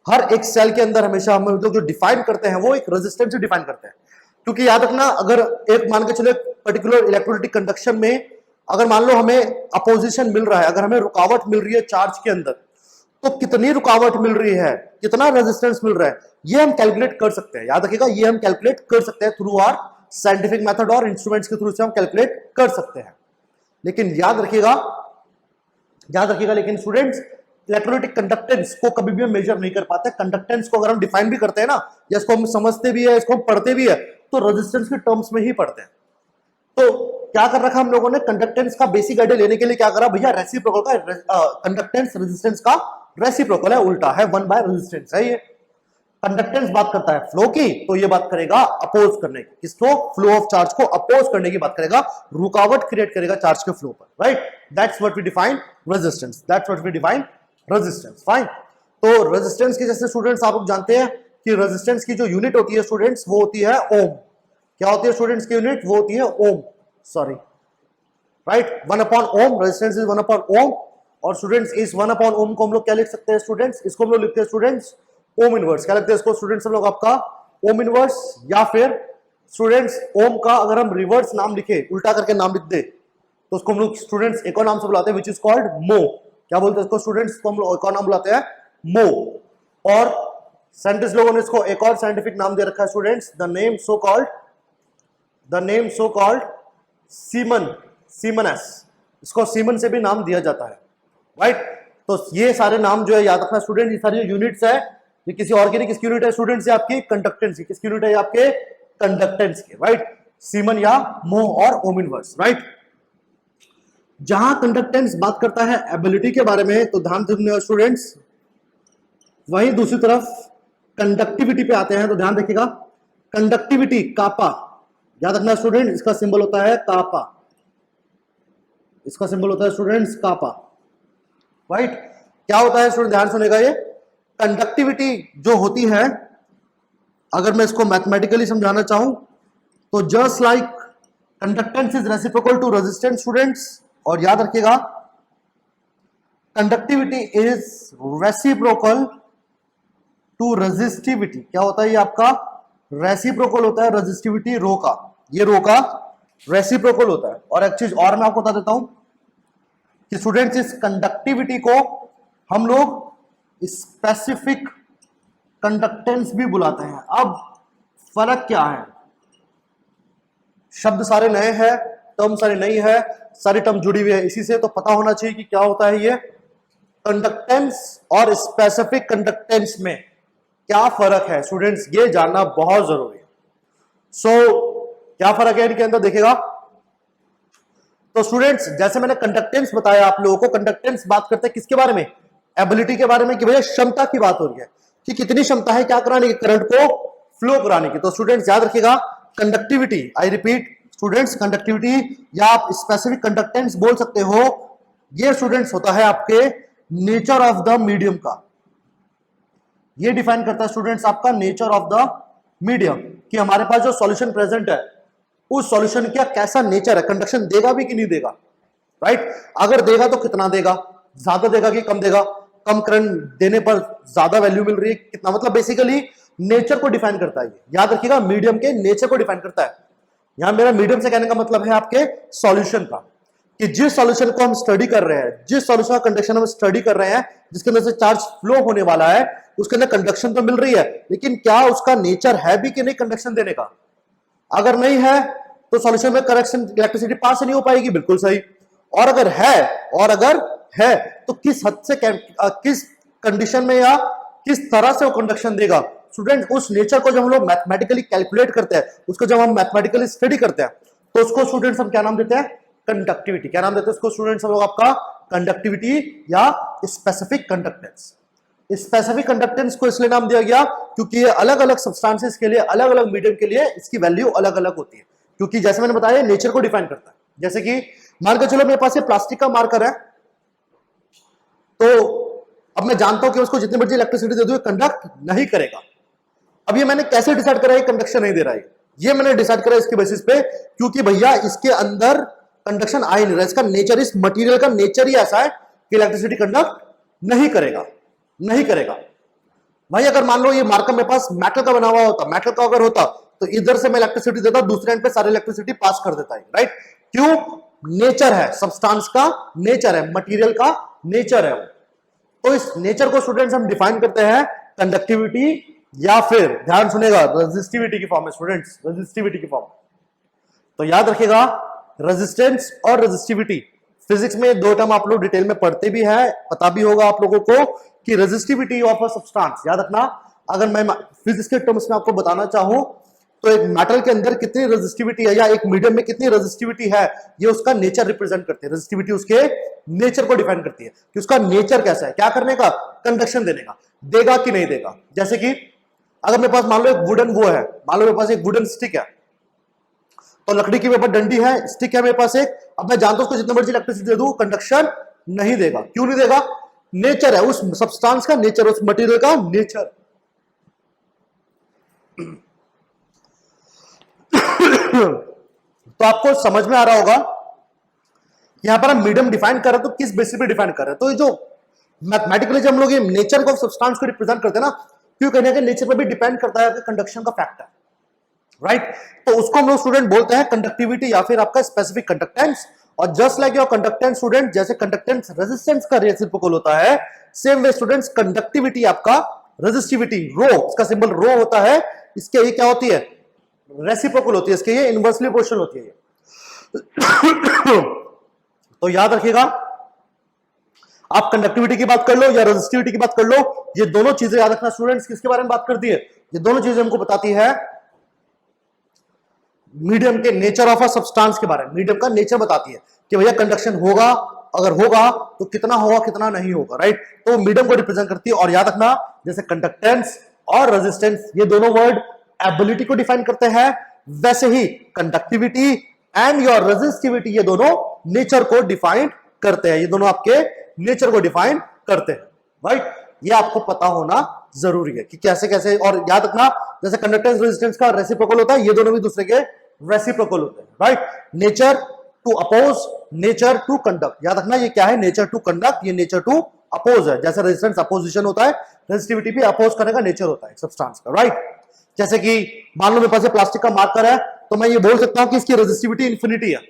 [SPEAKER 1] हर एक सेल के अंदर हमेशा हम लोग जो डिफाइन करते हैं वो एक रेजिस्टेंस से डिफाइन करते हैं। क्योंकि याद रखना, अगर एक मान के चलो पर्टिकुलर इलेक्ट्रोलिटिक कंडक्शन में अगर मान लो हमें अपोजिशन मिल रहा है, अगर हमें रुकावट मिल रही है चार्ज के अंदर, तो कितनी रुकावट मिल रही है, कितना रेजिस्टेंस मिल रहा है, ये हम कैलकुलेट कर सकते हैं। याद रखिएगा ये हम कैलकुलेट कर सकते हैं थ्रू आवर साइंटिफिक मेथड और इंस्ट्रूमेंट्स के थ्रू से हम कैलकुलेट कर सकते हैं। लेकिन याद रखिएगा लेकिन स्टूडेंट्स इलेक्ट्रोलिटिक कंडक्टेंस को कभी भी हम मेजर नहीं कर पाते। कंडक्टेंस को अगर हम डिफाइन भी करते हैं ना, या इसको हम समझते भी है, इसको हम पढ़ते भी है, तो रेजिस्टेंस के टर्म्स में ही पढ़ते हैं। तो क्या कर रखा हम लोगों ने, कंडक्टेंस का बेसिक आइडिया लेने के लिए क्या करा भैया, रेसिप्रोकल का, कंडक्टेंस रेजिस्टेंस का रेसिप्रोकल है, उल्टा है, 1 बाय रेजिस्टेंस है ये। कंडक्टेंस बात करता है फ्लो की, तो ये बात करेगा अपोज करने की, किसको, फ्लो ऑफ चार्ज को अपोज करने की बात करेगा, रुकावट क्रिएट करेगा चार्ज के फ्लो पर, right. That's what we define resistance, that's what we define resistance, fine. तो रेजिस्टेंस की जैसे स्टूडेंट्स आप लोग जानते हैं कि रेजिस्टेंस की जो यूनिट होती है स्टूडेंट्स वो होती है ओम। क्या होती है स्टूडेंट्स की यूनिट, वो होती है ohm, sorry, right, 1 upon ohm, resistance is 1 upon ohm. और स्टूडेंट्स इस 1 अपॉन ओम को हम लोग क्या लिख सकते हैं स्टूडेंट्स, इसको हम लोग लिखते हैं स्टूडेंट्स ओम इनवर्स। क्या लिखते हैं इसको स्टूडेंट्स हम लोग, आपका ओम इनवर्स। या फिर स्टूडेंट्स ओम का अगर हम रिवर्स नाम लिखे, उल्टा करके नाम लिख दे, तो उसको हम लोग स्टूडेंट्स एक और नाम से बुलाते हैं, विच इज कॉल्ड मो। क्या बोलते हैं इसको स्टूडेंट्स, को हम लोग एक और नाम बुलाते हैं मो। और साइंटिस्ट लोगों ने इसको एक और साइंटिफिक नाम दे रखा है students, the name so called siemens, siemens, इसको सीमन से भी नाम दिया जाता है, राइट। तो ये सारे नाम जो है याद रखना स्टूडेंट, ये सारी जो यूनिट्स है ये किसी और की नहीं, किसकी यूनिट है स्टूडेंट्स? ये आपकी कंडक्टेंस की। किसकी यूनिट है? आपके कंडक्टेंस की, राइट? सीमन या मोह और ओम इनवर्स, राइट? जहां कंडक्टेंस बात करता है एबिलिटी के बारे में तो ध्यान रखिएगा स्टूडेंट्स, वहीं दूसरी तरफ कंडक्टिविटी पे आते हैं तो ध्यान रखिएगा। कंडक्टिविटी कापा, याद रखना स्टूडेंट, इसका सिंबल होता है कापा, इसका सिंबल होता है स्टूडेंट्स कापा, राइट? क्या होता है स्टूडेंट? ध्यान सुनेगा, ये कंडक्टिविटी जो होती है, अगर मैं इसको मैथमेटिकली समझाना चाहूं तो just like conductance is reciprocal to resistance students, और याद रखिएगा conductivity is reciprocal to resistivity. क्या होता है ये आपका? रेसिप्रोकल होता है रेजिस्टिविटी रो का, ये रो का रेसिप्रोकल होता है। और एक चीज और मैं आपको बता देता हूं कि स्टूडेंट्स इस कंडक्टिविटी को हम लोग स्पेसिफिक कंडक्टेंस भी बुलाते हैं। अब फर्क क्या है? शब्द सारे नए हैं, टर्म सारे नई है, सारी टर्म जुड़ी हुई है इसी से, तो पता होना चाहिए कि क्या होता है ये कंडक्टेंस और स्पेसिफिक कंडक्टेंस में क्या फर्क है स्टूडेंट्स, ये जानना बहुत जरूरी है। क्या फर्क है इनके अंदर देखिएगा। तो स्टूडेंट्स जैसे मैंने कंडक्टेंस बताया आप लोगों को, कंडक्टेंस बात करते हैं किसके बारे में? एबिलिटी के बारे में, कि भैया क्षमता की बात हो रही है कि कितनी क्षमता है क्या कराने की, करंट को फ्लो कराने की। तो स्टूडेंट्स याद रखिएगा conductivity, I repeat students, conductivity या आप स्पेसिफिक कंडक्टेंस बोल सकते हो, ये स्टूडेंट्स होता है आपके नेचर ऑफ द मीडियम का। ये डिफाइन करता है स्टूडेंट्स आपका नेचर ऑफ द मीडियम, कि हमारे पास जो सॉल्यूशन प्रेजेंट है उस सॉल्यूशन का कैसा नेचर है, कंडक्शन देगा भी कि नहीं देगा, राइट? अगर देगा तो कितना देगा, ज्यादा देगा कि कम देगा, कम करंट देने पर ज्यादा वैल्यू मिल रही है कितना, मतलब बेसिकली नेचर को डिफाइन करता है। याद रखिएगा मीडियम के नेचर को डिफाइन करता है। यहां मेरा मीडियम से कहने का मतलब है आपके सॉल्यूशन का, कि जिस सॉल्यूशन को हम स्टडी कर रहे हैं, जिस सॉल्यूशन का कंडक्शन हम स्टडी कर रहे हैं, जिसके अंदर से चार्ज फ्लो होने वाला है, उसके अंदर कंडक्शन तो मिल रही है, लेकिन क्या उसका नेचर है भी कि नहीं कंडक्शन देने का? अगर नहीं है तो सॉल्यूशन में करेक्शन इलेक्ट्रिसिटी पास नहीं हो पाएगी, बिल्कुल सही। और अगर है तो किस हद से, किस कंडीशन में या किस तरह से वो कंडक्शन देगा स्टूडेंट, उस नेचर को जब हम लोग मैथमेटिकली कैलकुलेट करते हैं, उसको जब हम मैथमेटिकली स्टडी करते हैं, तो उसको स्टूडेंट्स हम क्या नाम देते हैं? कंडक्टिविटी। क्या नाम देते हैं उसको स्टूडेंट्स हम लोग? आपका कंडक्टिविटी या स्पेसिफिक कंडक्टेंस। स्पेसिफिक कंडक्टेंस को इसलिए नाम दिया गया क्योंकि ये अलग अलग सब्सटेंसेस के लिए, अलग अलग मीडियम के लिए इसकी वैल्यू अलग अलग होती है, क्योंकि जैसे मैंने बताया नेचर को डिफाइन करता है। जैसे कि मान के चलो मेरे पास ये प्लास्टिक का मार्कर है, तो अब मैं जानता हूं कि उसको जितनी मर्जी इलेक्ट्रिसिटी दे दूं कंडक्ट नहीं करेगा। अब ये मैंने कैसे डिसाइड करा है कंडक्शन नहीं दे रहा है? ये मैंने डिसाइड करा इसके बेसिस पे, क्योंकि भैया इसके अंदर कंडक्शन आ ही नहीं रहा, इसका नेचर, इस मटेरियल का नेचर ही ऐसा है कि इलेक्ट्रिसिटी कंडक्ट नहीं करेगा, नहीं करेगा। भाई अगर मान लो ये मार्कर मेरे पास मेटल का बना हुआ होता, मेटल का अगर होता तो इधर से मैं इलेक्ट्रिसिटी देता, दूसरे एंड पे सारी इलेक्ट्रिसिटी पास कर देता है, राइट? क्यों? नेचर है, सब्सटेंस का नेचर है, मटेरियल का नेचर है वो। तो इस नेचर को स्टूडेंट्स हम डिफाइन करते हैं कंडक्टिविटी या फिर ध्यान सुनेगा रेजिस्टिविटी की फॉर्म में स्टूडेंट्स, रेजिस्टिविटी की फॉर्म। तो याद रखिएगा रेजिस्टेंस और रेजिस्टिविटी, फिजिक्स में दो टर्म आप लोग डिटेल में पढ़ते भी है, पता भी होगा आप लोगों को कि रेजिस्टिविटी ऑफ अ सब्सटेंस। याद रखना, अगर मैं फिजिक्स के टर्म्स में आपको बताना चाहूं तो एक मेटल के अंदर कितनी रेजिस्टिविटी है या एक मीडियम में कितनी रेजिस्टिविटी है, ये उसका नेचर रिप्रेजेंट करती है। रेजिस्टिविटी उसके नेचर को डिफाइन करती है कि उसका नेचर कैसा है, क्या करने का, कंडक्शन देने का, देगा कि नहीं देगा। जैसे कि अगर मेरे पास मान लो एक वुडन वो है, मान लो मेरे पास एक वुडन स्टिक है, तो लकड़ी की मेरे पास डंडी है, स्टिक है मेरे पास एक, अब मैं जानता हूं उसको जितना मर्जी इलेक्ट्रिसिटी दे दूं कंडक्शन नहीं देगा। क्यों नहीं देगा? नेचर है, उस सब्सटेंस का नेचर, उस मटेरियल का नेचर। तो आपको समझ में आ रहा होगा यहां पर हम मीडियम डिफाइन कर रहे हैं तो किस बेसिस पे डिफाइन कर रहे हैं। तो ये जो मैथमेटिकली जब हम लोग ये नेचर को सब्सटेंस को रिप्रेजेंट करते हैं ना, क्यों कहने के नेचर पर भी डिपेंड करता है कंडक्शन का फैक्टर, राइट? तो उसको हम लोग स्टूडेंट बोलते हैं कंडक्टिविटी या फिर आपका स्पेसिफिक कंडक्टेंस। और just like your conductance student, जैसे कंडक्टेंस रेजिस्टेंस का रेसिप्रोकल होता है, सेम वे स्टूडेंट्स कंडक्टिविटी आपका रेजिस्टिविटी, रो, इसका सिंबल रो होता है, इसके ये क्या होती है, रेसिप्रोकल होती है, इसके ये इनवर्सली प्रोपोर्शनल होती है। तो याद रखिएगा आप कंडक्टिविटी की बात कर लो या रेजिस्टिविटी की बात कर लो, ये दोनों चीजें याद रखना स्टूडेंट्स, किसके बारे में बात करती है? ये दोनों चीजें हमको बताती है मीडियम के नेचर ऑफ अ सब्सटेंस के बारे में। मीडियम का नेचर बताती है कि भैया कंडक्शन होगा, अगर होगा तो कितना होगा कितना नहीं होगा, राइट। तो मीडियम को रिप्रेजेंट करती है। और याद रखना जैसे कंडक्टेंस और रेजिस्टेंस ये दोनों वर्ड एबिलिटी को डिफाइन करते हैं, वैसे ही कंडक्टिविटी एंड योर रेजिस्टिविटी ये दोनों नेचर को डिफाइन करते हैं। ये दोनों आपके नेचर को डिफाइन करते हैं, राइट। ये आपको पता होना जरूरी है कि कैसे कैसे। और याद रखना जैसे कंडक्टेंस रेजिस्टेंस का रेसिप्रोकल होता है, ये दोनों भी दूसरे के रेसिप्रोकल होते हैं, right. Nature to oppose, nature to conduct. याद रखना ये क्या है? नेचर टू कंडक्ट, ये नेचर टू अपोज है। जैसे रेजिस्टेंस अपोजिशन होता है, रेजिस्टिविटी भी अपोज करने का नेचर होता है सब्सटेंस का, राइट। जैसे कि मान लो मेरे पास प्लास्टिक का मार्कर है, तो मैं ये बोल सकता हूं कि इसकी रेजिस्टिविटी इंफिनिटी है।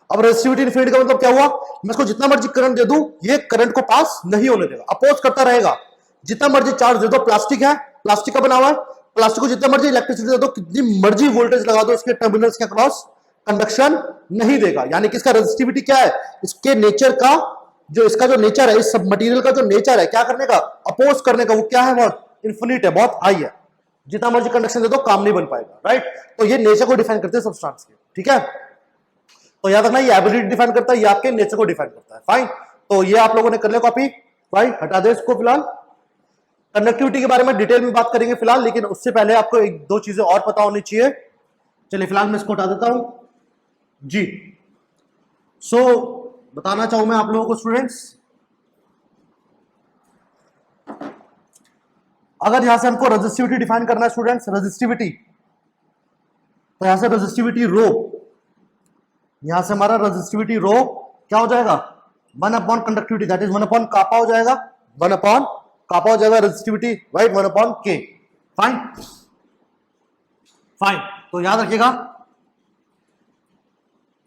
[SPEAKER 1] अब रेजिस्टिविटी इंफिनिटी का मतलब क्या हुआ? मैं इसको जितना मर्जी करंट दे दूं, ये करंट को पास नहीं होने देगा, अपोज करता रहेगा। जितना मर्जी चार्ज दे दो, प्लास्टिक है, प्लास्टिक का बना हुआ है, प्लास्टिक को जितना मर्जी इलेक्ट्रिसिटी दे दो, कितनी मर्जी वोल्टेज लगा दो, इसके टर्मिनल्स के अक्रॉस कंडक्शन नहीं देगा। यानी कि इसका रेजिस्टिविटी क्या है? इसके नेचर का जो इसका जो नेचर है, इस सब मटेरियल का जो नेचर है क्या करने का? अपोज करने का, वो क्या है? बहुत इन्फिनिट है, बहुत हाई है। जितना मर्जी कंडक्शन दे दो काम नहीं बन पाएगा, राइट। तो ये नेचर को डिफाइन करते हैं सब्सटेंस के, ठीक है। तो याद रखना ये एबिलिटी डिफाइन करता है, ये आपके नेचर को डिफाइन करता है, फाइन। तो ये आप लोगों ने कर लिया कॉपी, फाइन, हटा दे इसको फिलहाल। कंडक्टिविटी के बारे में डिटेल में बात करेंगे फिलहाल, लेकिन उससे पहले आपको एक दो चीजें और पता होनी चाहिए। चलिए फिलहाल मैं इसको हटा देता हूं जी। बताना चाहूं मैं आप लोगों को स्टूडेंट्स, अगर यहां से हमको रेजिस्टिविटी डिफाइन करना है स्टूडेंट्स, रेजिस्टिविटी, तो यहां से रेजिस्टिविटी रो, यहां से हमारा रेजिस्टिविटी रो क्या हो जाएगा? 1 upon conductivity, that is 1 upon kappa हो जाएगा, 1 अपॉन कापा हो जाएगा resistivity, right, 1 upon k, fine fine. तो याद रखिएगा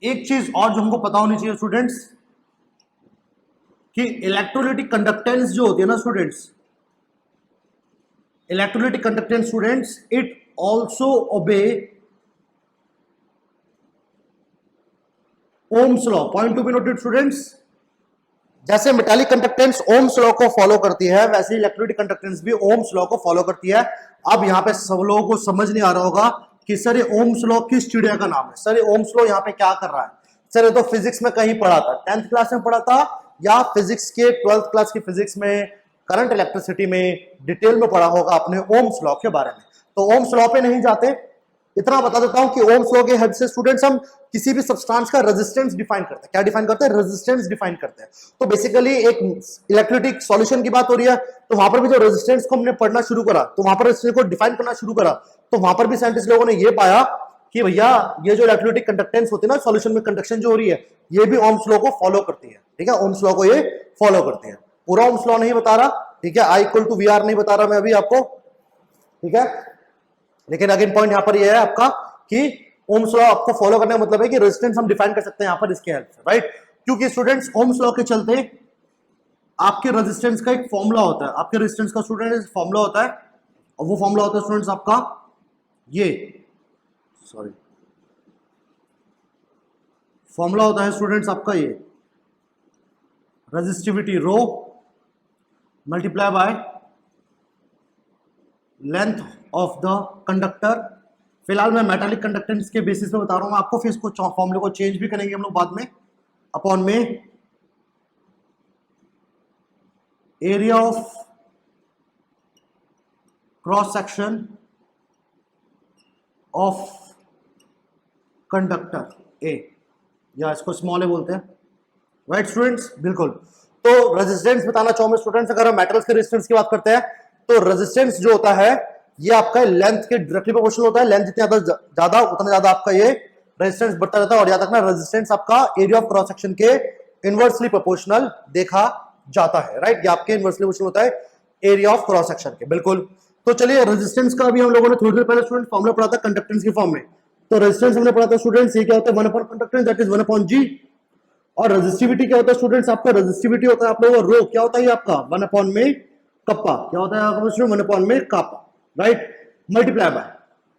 [SPEAKER 1] एक चीज और जो हमको पता होनी चाहिए स्टूडेंट्स, कि इलेक्ट्रोलाइटिक कंडक्टेंस जो होती है ना students, electrolytic conductance students, it also obey Ohm's law. Point to be noted students, जैसे मेटालिक कंडक्टेंस ओम्स लॉ को फॉलो करती है, वैसे इलेक्ट्रोलाइटिक कंडक्टेंस भी ओम्स लॉ को फॉलो करती है। अब यहां पे सब लोगों को समझ नहीं आ रहा होगा कि सर ये ओम्स लॉ किस चिड़िया का नाम है? सर ये ओम्स लॉ यहाँ पे क्या कर रहा है? सर ये तो फिजिक्स में कहीं पढ़ा था, 10th क्लास में पढ़ा था, या फिजिक्स के 12th क्लास की फिजिक्स में, करंट इलेक्ट्रिसिटी में डिटेल में पढ़ा होगा अपने ओम्स लॉ के बारे में। तो ओम्स लॉ पे नहीं जाते, इतना बता देता हूं कि ओम्स लॉ के हेल्प से स्टूडेंट्स हम किसी भी सब्सटेंस का रेजिस्टेंस डिफाइन करते हैं। क्या डिफाइन करते हैं? रेजिस्टेंस डिफाइन करते हैं। तो बेसिकली एक इलेक्ट्रोलाइटिक सॉल्यूशन की बात हो रही है, तो वहां पर भी जो रेजिस्टेंस को हमने पढ़ना शुरू करा, तो वहां पर रेजिस्टेंस को डिफाइन करना शुरू करा, तो वहां पर भी साइंटिस्ट लोगों ने ये पाया कि भैया ये जो इलेक्ट्रोलाइटिक कंडक्टेंस होती है ना सॉल्यूशन में, कंडक्शन जो हो रही है, ये भी ओम्स लॉ को फॉलो करती है, ठीक है। ओम्स लॉ को ये फॉलो करती है। पूरा ओम्स लॉ नहीं बता रहा, ठीक है, I = VR नहीं बता रहा मैं अभी आपको, ठीक है। लेकिन अगेन पॉइंट यहां पर ये है आपका कि ओम्स लॉ आपको फॉलो करने का मतलब है कि रेजिस्टेंस हम डिफाइन कर सकते हैं यहां पर इसके हेल्प से, राइट। क्योंकि स्टूडेंट्स ओम्स लॉ के चलते आपके रेजिस्टेंस का एक फॉर्मूला होता है, आपके रेजिस्टेंस का स्टूडेंट फॉर्मूला होता है, और वो फॉर्मूला होता है स्टूडेंट्स आपका ये, सॉरी, फॉर्मूला होता है स्टूडेंट्स आपका ये, resistivity rho multiply by length of the conductor. फिलहाल मैं मेटालिक कंडक्टेंस के बेसिस पे बता रहा हूं आपको, फिर इसको फॉर्मूले को चेंज भी करेंगे हम लोग बाद में, अपॉन में area of cross section of conductor A, या इसको स्मॉल ए बोलते हैं, राइट स्टूडेंट्स, बिल्कुल। तो रेजिस्टेंस बताना चाहूंगा स्टूडेंट्स, अगर हम मेटल्स के रेजिस्टेंस की बात करते हैं, तो रेजिस्टेंस जो होता है ये आपका लेंथ के डायरेक्टली प्रोपोर्शनल होता है। लेंथ जितनी ज्यादा उतना ज्यादा आपका ये रेजिस्टेंस बढ़ता रहता है। और याद रखना रेजिस्टेंस आपका एरिया ऑफ क्रॉस सेक्शन के इनवर्सली प्रोपोर्शनल देखा जाता है, राइट। ये आपके इनवर्सली प्रोपोर्शनल होता है एरिया ऑफ क्रॉस सेक्शन के, बिल्कुल। तो चलिए रेजिस्टेंस का भी हम लोगों ने थोड़ी देर पहले स्टूडेंट फॉर्मूला पढ़ा था कंडक्टेंस की फॉर्म में। तो रेजिस्टेंस हमने पढ़ा था स्टूडेंट्स, ये क्या होता है? 1 upon conductance, that is 1 upon G. और रेजिस्टिविटी क्या होता है स्टूडेंट्स? आपका रेजिस्टिविटी होता है आप लोगों का रो, क्या होता है आपका? 1 अपॉन में कप्पा, क्या होता है आपका स्टूडेंट? 1 अपॉन में कापा, राइट, मल्टीप्लाई बाय।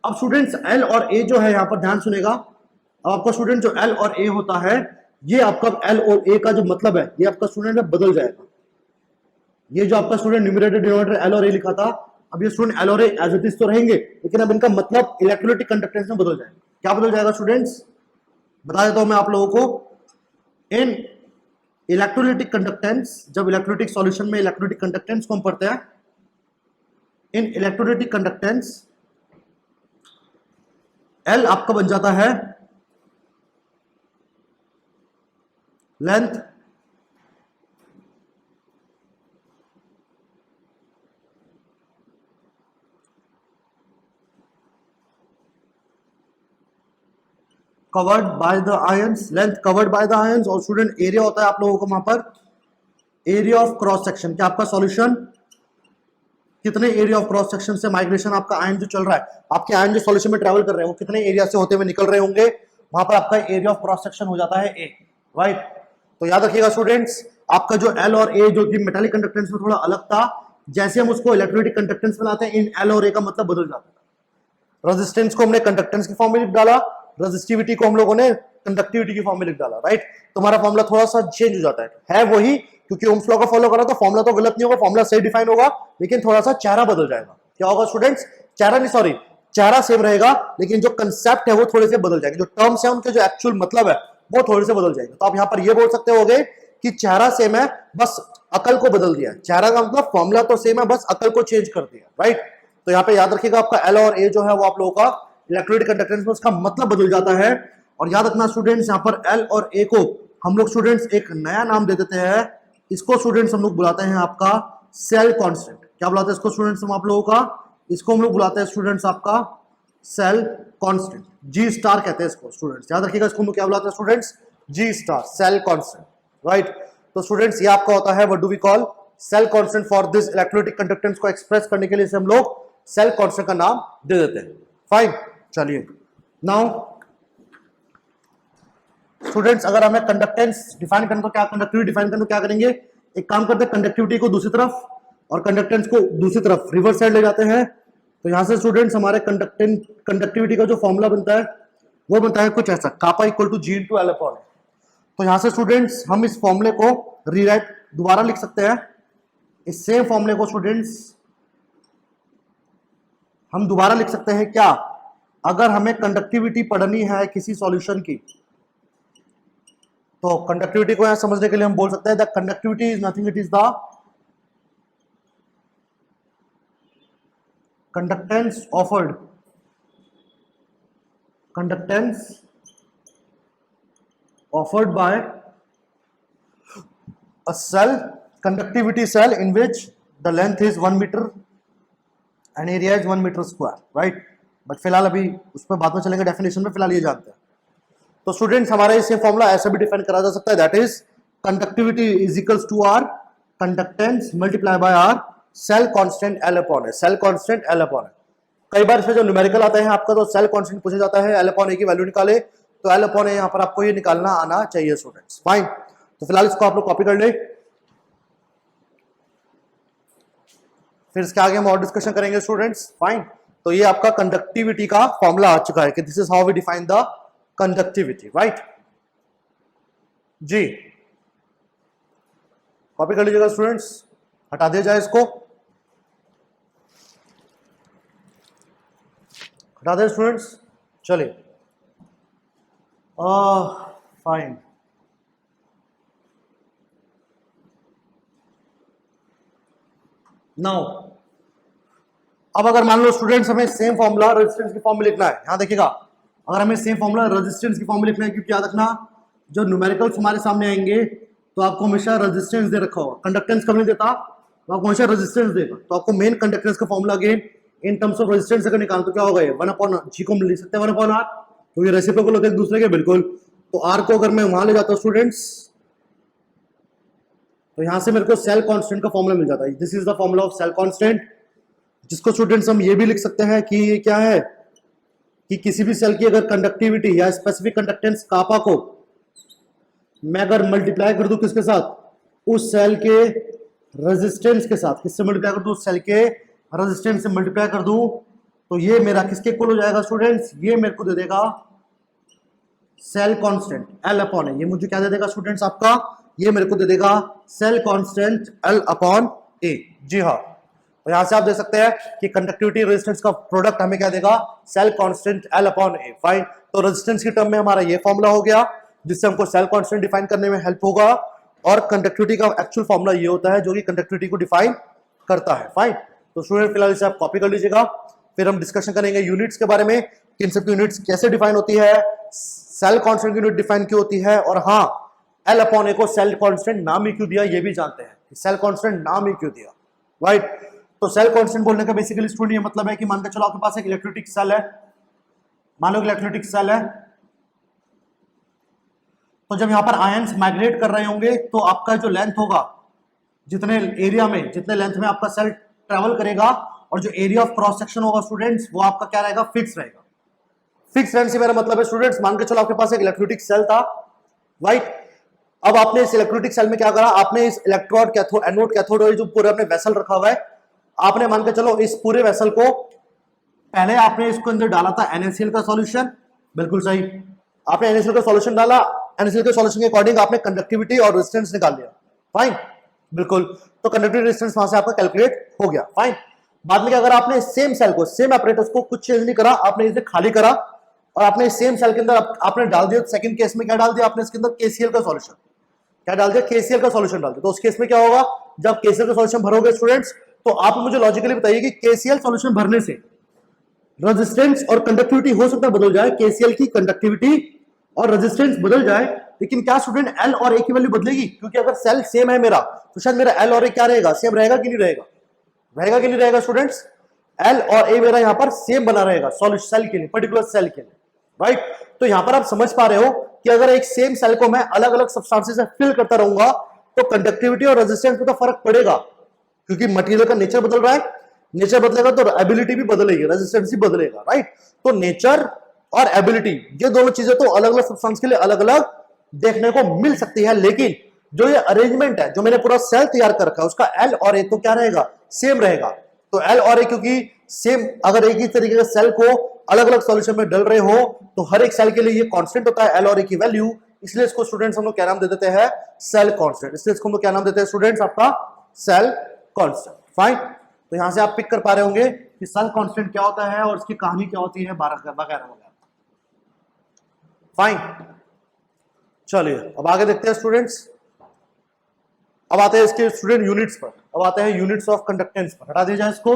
[SPEAKER 1] अब स्टूडेंट्स एल और ए जो है यहाँ पर ध्यान सुनेगा, अब आपका स्टूडेंट जो एल और ए होता है ये आपका एल और ए का जो मतलब है ये आपका स्टूडेंट में बदल जाएगा। ये जो आपका स्टूडेंट न्यूमरेटर डिनोमिनेटर एल और ए लिखा था, अब ये स्टूडेंट एल और ए एज इट इज तो रहेंगे, लेकिन अब इनका मतलब इलेक्ट्रोलाइटिक कंडक्टेंस में बदल जाएगा। क्या बदल जाएगा स्टूडेंट्स, बता देता हूं मैं आप लोगों को। इन इलेक्ट्रोलाइटिक कंडक्टेंस, जब इलेक्ट्रोलाइटिक सॉल्यूशन में इलेक्ट्रोलाइटिक कंडक्टेंस को हम पढ़ते हैं, इन इलेक्ट्रोलाइटिक कंडक्टेंस एल आपका बन जाता है length covered by the ions, length covered by the ions, और स्टूडेंट एरिया होता है आप लोगों को वहां पर एरिया ऑफ क्रॉस सेक्शन। क्या आपका सॉल्यूशन कितने एरिया ऑफ क्रॉस सेक्शन से माइग्रेशन आपका आयन जो चल रहा है, आपके आयन जो सॉल्यूशन में ट्रैवल कर रहे हैं वो कितने एरिया से होते हुए निकल रहे होंगे, वहां पर आपका एरिया ऑफ क्रॉस सेक्शन हो जाता है ए, राइट। तो याद रखिएगा स्टूडेंट्स, आपका जो एल और ए जो कि मेटालिक कंडक्टेंस में थोड़ा अलग था, जैसे हम उसको इलेक्ट्रोलाइटिक कंडक्टेंस में लाते हैं, इन एल और ए का मतलब बदल जाता है। रेजिस्टेंस को हमने कंडक्टेंस की फॉर्म में लिख डाला, रेजिस्टिविटी को हम लोगों ने कंडक्टिविटी की फॉर्म में लिख डाला, राइट। तुम्हारा फॉर्मूला थोड़ा सा चेंज हो जाता है वही, क्योंकि ओम्स लॉ का फॉलो करा तो फॉर्मूला तो गलत नहीं होगा, फॉर्मूला सही डिफाइन होगा, लेकिन थोड़ा सा चेहरा बदल जाएगा। क्या होगा स्टूडेंट्स, चेहरा नहीं, सॉरी, चेहरा सेम रहेगा, लेकिन जो कंसेप्ट है वो थोड़े से बदल जाएंगे, जो टर्म्स है उनके जो एक्चुअल मतलब है वो थोड़े से बदल जाएंगे। तो आप यहाँ पर ये बोल सकते होगे कि चेहरा सेम है, बस अकल को बदल दिया। चेहरा का मतलब फॉर्मूला तो सेम है, बस अकल को चेंज कर दिया, राइट। तो यहाँ पे याद रखिएगा आपका एल और ए जो है वो आप लोगों का इलेक्ट्रोलाइटिक कंडक्टेंस में उसका मतलब बदल जाता है। और याद रखना स्टूडेंट्स, यहाँ पर एल और ए को हम लोग स्टूडेंट्स एक नया नाम दे देते हैं, इसको स्टूडेंट्स हम लोग बुलाते हैं आपका सेल कांस्टेंट। क्या बुलाते हैं इसको स्टूडेंट्स हम आप लोगों का, इसको हम लोग बुलाते हैं स्टूडेंट्स आपका सेल कांस्टेंट, जी स्टार कहते हैं इसको स्टूडेंट्स। याद रखिएगा इसको हम लोग क्या बुलाते हैं students, G star, cell constant, right. तो स्टूडेंट्स ये आपका होता है what do we call cell constant for this electrolytic conductance को एक्सप्रेस करने के लिए हम लोग सेल कांस्टेंट का नाम दे देते हैं, फाइन। चलिए नाउ स्टूडेंट्स, अगर हमें कंडक्टेंस डिफाइन करना तो क्या, कंडक्टिविटी डिफाइन करना तो क्या करेंगे, एक काम करते हैं, कंडक्टिविटी को दूसरी तरफ और कंडक्टेंस को दूसरी तरफ रिवर्स साइड ले जाते हैं। तो यहां से स्टूडेंट्स हमारे कंडक्टिविटी का जो फॉर्मूला बनता है वो बनता है कुछ ऐसा, kappa equal to G into l upon. तो यहां से स्टूडेंट्स हम इस फॉर्मूले को रीराइट दोबारा लिख सकते हैं, इस सेम फॉर्मूले को स्टूडेंट्स हम दोबारा लिख सकते हैं। क्या, अगर हमें कंडक्टिविटी पढ़नी है किसी सॉल्यूशन की, तो कंडक्टिविटी को यहां समझने के लिए हम बोल सकते हैं the conductivity is nothing, it is the conductance offered, conductance offered by a cell, conductivity cell in which the length is 1 meter and area is 1 meter square, right। But फिलहाल अभी उस पर बाद में चलेंगे डेफिनेशन में, फिलहाल ये जानते हैं। तो स्टूडेंट्स हमारा इसे फॉर्मूला ऐसा भी डिफाइन करा जा सकता है, that is conductivity is equals to R conductance multiply by R cell constant l upon है, सेल कांस्टेंट एल अपॉन है। कई बार इसमें जो न्यूमेरिकल आता है आपका, तो सेल कांस्टेंट पूछा जाता है, एल अपॉन ए की वैल्यू निकाले, तो एल अपॉन ए यहाँ पर आपको ये निकालना आना चाहिए स्टूडेंट्स, फाइन। तो फिलहाल इसको आप लोग कॉपी कर ले, फिर इसके आगे हम और डिस्कशन करेंगे स्टूडेंट्स, फाइन। तो ये आपका कंडक्टिविटी का फॉर्मूला आ चुका है कि this is how we define the conductivity, right जी। कॉपी कर लीजिएगा स्टूडेंट्स, हटा दिया जाए इसको, हटा दें स्टूडेंट्स, चलिए फाइन। नाउ अब अगर मान लो स्टूडेंट्स हमें सेम फॉर्मूला रेजिस्टेंस की फॉर्म में लिखना है, यहां देखिएगा, अगर हमें सेम फॉर्मूला रेजिस्टेंस की फॉर्म में लिखना है, क्योंकि याद रखना जो न्यूमेरिकल्स हमारे सामने आएंगे तो आपको हमेशा रेजिस्टेंस दे रखा होगा, कंडक्टेंस कभी नहीं देता, तो आपको हमेशा रेजिस्टेंस देगा। तो आपको मेन कंडक्टेंस का formula again in terms of resistance अगर निकाल तो क्या होगा, 1/g को लिख सकते हैं 1/r, तो ये रेसिप्रोकल होते हैं एक दूसरे के, बिल्कुल। तो r को अगर मैं वहां ले जाता हूं स्टूडेंट्स, तो यहां से मेरे को सेल कांस्टेंट का फॉर्मूला मिल जाता है, this is the formula of cell constant, जिसको स्टूडेंट्स हम ये भी लिख सकते हैं कि ये क्या है, कि किसी भी सेल की अगर कंडक्टिविटी या स्पेसिफिक कंडक्टेंस कापा को मैं अगर मल्टीप्लाई कर दूं किसके साथ, उस सेल के रेजिस्टेंस के साथ, किससे मल्टीप्लाई कर दूं, उस सेल के रेजिस्टेंस से मल्टीप्लाई कर दूं, तो ये मेरा किसके इक्वल हो जाएगा स्टूडेंट्स, ये मेरे को दे देगा सेल कांस्टेंट एल अपॉन ए, ये मुझे क्या दे देगा स्टूडेंट्स आपका, ये मेरे को दे देगा सेल कांस्टेंट एल अपॉन ए। जी हाँ, तो यहां से आप देख सकते हैं कि कंडक्टिविटी रेजिस्टेंस का प्रोडक्ट हमें क्या देगा, सेल कांस्टेंट एल अपॉन ए। फाइन, तो रेजिस्टेंस की टर्म में हमारा ये फॉर्मूला हो गया जिससे हमको सेल कांस्टेंट डिफाइन करने में हेल्प होगा, और कंडक्टिविटी का एक्चुअल फॉर्मूला ये होता है जो कि कंडक्टिविटी को डिफाइन करता है। फाइन, तो स्टूडेंट फिलहाल इसे आप कॉपी कर लीजिएगा, फिर हम डिस्कशन करेंगे यूनिट्स के बारे में कि इन सब यूनिट्स कैसे डिफाइन होती है, सेल कांस्टेंट यूनिट डिफाइन क्यों होती है, और हाँ एल अपॉन ए को सेल कांस्टेंट नाम ही क्यों दिया ये भी जानते हैं, सेल कांस्टेंट नाम ही क्यों दिया। राइट, तो सेल कांस्टेंट बोलने का बेसिकली स्टूडेंट ये मतलब है कि मान के चलो आपके पास एक इलेक्ट्रोलिटिक सेल है, मान लो इलेक्ट्रोलिटिक सेल है, तो जब यहां पर आयंस माइग्रेट कर रहे होंगे तो आपका जो लेंथ होगा, जितने एरिया में जितने लेंथ में आपका सेल ट्रेवल करेगा, और जो एरिया ऑफ क्रॉस सेक्शन होगा स्टूडेंट्स वो आपका क्या रहेगा, फिक्स रहेगा। फिक्स रहने से मेरा मतलब है स्टूडेंट्स, मान के चलो आपके पास एक इलेक्ट्रोलिटिक सेल था, राइट, अब आपने इस इलेक्ट्रोलिटिक सेल में क्या करा, आपने इस इलेक्ट्रोड कैथोड एनोड कैथोड और जो पूरे अपने वेसल रखा हुआ है, आपने मान के चलो इस पूरे वेसल को पहले आपने इसको अंदर डाला था NaCl का सॉल्यूशन, बिल्कुल सही, आपने NaCl का सॉल्यूशन डाला, NaCl के सॉल्यूशन के अकॉर्डिंग आपने कंडक्टिविटी और रेजिस्टेंस निकाल लिया। फाइन, बिल्कुल, तो कंडक्टिविटी रेजिस्टेंस वहां से आपका कैलकुलेट हो गया। फाइन, बाद में क्या करा आपने, सेम सेल को, सेम अपरेटस को कुछ चेंज नहीं करा, आपने इसे खाली करा और आपने सेम सेल के अंदर आपने डाल दिया, सेकंड केस में क्या डाल दिया आपने, इसके अंदर KCl का सॉल्यूशन, क्या डाल दिया, KCl का सॉल्यूशन डाल दिया। तो उस केस में क्या होगा, जब KCl का सॉल्यूशन भरोगे स्टूडेंट्स, तो आप मुझे लॉजिकली बताइए कि KCl सॉल्यूशन भरने से रेजिस्टेंस और कंडक्टिविटी हो सकता है बदल जाए, KCl की कंडक्टिविटी और रेजिस्टेंस बदल जाए, लेकिन क्या स्टूडेंट L और A की वैल्यू बदलेगी, क्योंकि अगर सेल सेम है मेरा तो शायद मेरा L और A क्या रहेगा, सेम रहेगा कि नहीं रहेगा, रहेगा कि नहीं रहेगा स्टूडेंट्स, L और A मेरा यहां पर सेम बना रहेगा सॉल्यूशन सेल के लिए, पर्टिकुलर सेल के लिए। राइट, तो यहां पर आप समझ पा रहे हो कि अगर एक सेम सेल को मैं अलग अलग सब्सटेंसेस से फिल करता रहूंगा तो कंडक्टिविटी और रेजिस्टेंस में तो फर्क पड़ेगा, क्योंकि मटेरियल का नेचर बदल रहा है, नेचर बदलेगा तो एबिलिटी भी बदलेगी, रेजिस्टेंस भी बदलेगा। राइट, तो नेचर और एबिलिटी ये दोनों चीजें तो अलग अलग सब्सटेंस के लिए अलग अलग देखने को मिल सकती है, लेकिन जो ये अरेंजमेंट है, जो मैंने पूरा सेल तैयार कर रखा है, उसका L और A तो क्या रहेगा, सेम रहेगा। तो L और A क्योंकि सेम, अगर एक ही तरीके के सेल को अलग अलग सॉल्यूशन में डल रहे हो तो हर एक सेल के लिए ये कांस्टेंट होता है L और A की वैल्यू, इसलिए इसको स्टूडेंट्स हम लोग क्या नाम दे देते हैं, सेल कांस्टेंट। इसलिए इसको हम लोग क्या नाम देते हैं स्टूडेंट्स, आपका सेल कांस्टेंट। फाइन, तो यहां से आप पिक कर पा रहे होंगे कि सेल कांस्टेंट क्या होता है और इसकी कहानी क्या होती है वगैरह वगैरह। फाइन, चलिए अब आगे देखते हैं स्टूडेंट्स, अब आते हैं इसके स्टूडेंट यूनिट्स पर, अब आते हैं यूनिट्स ऑफ कंडक्टेंस पर, हटा दिया जाए इसको,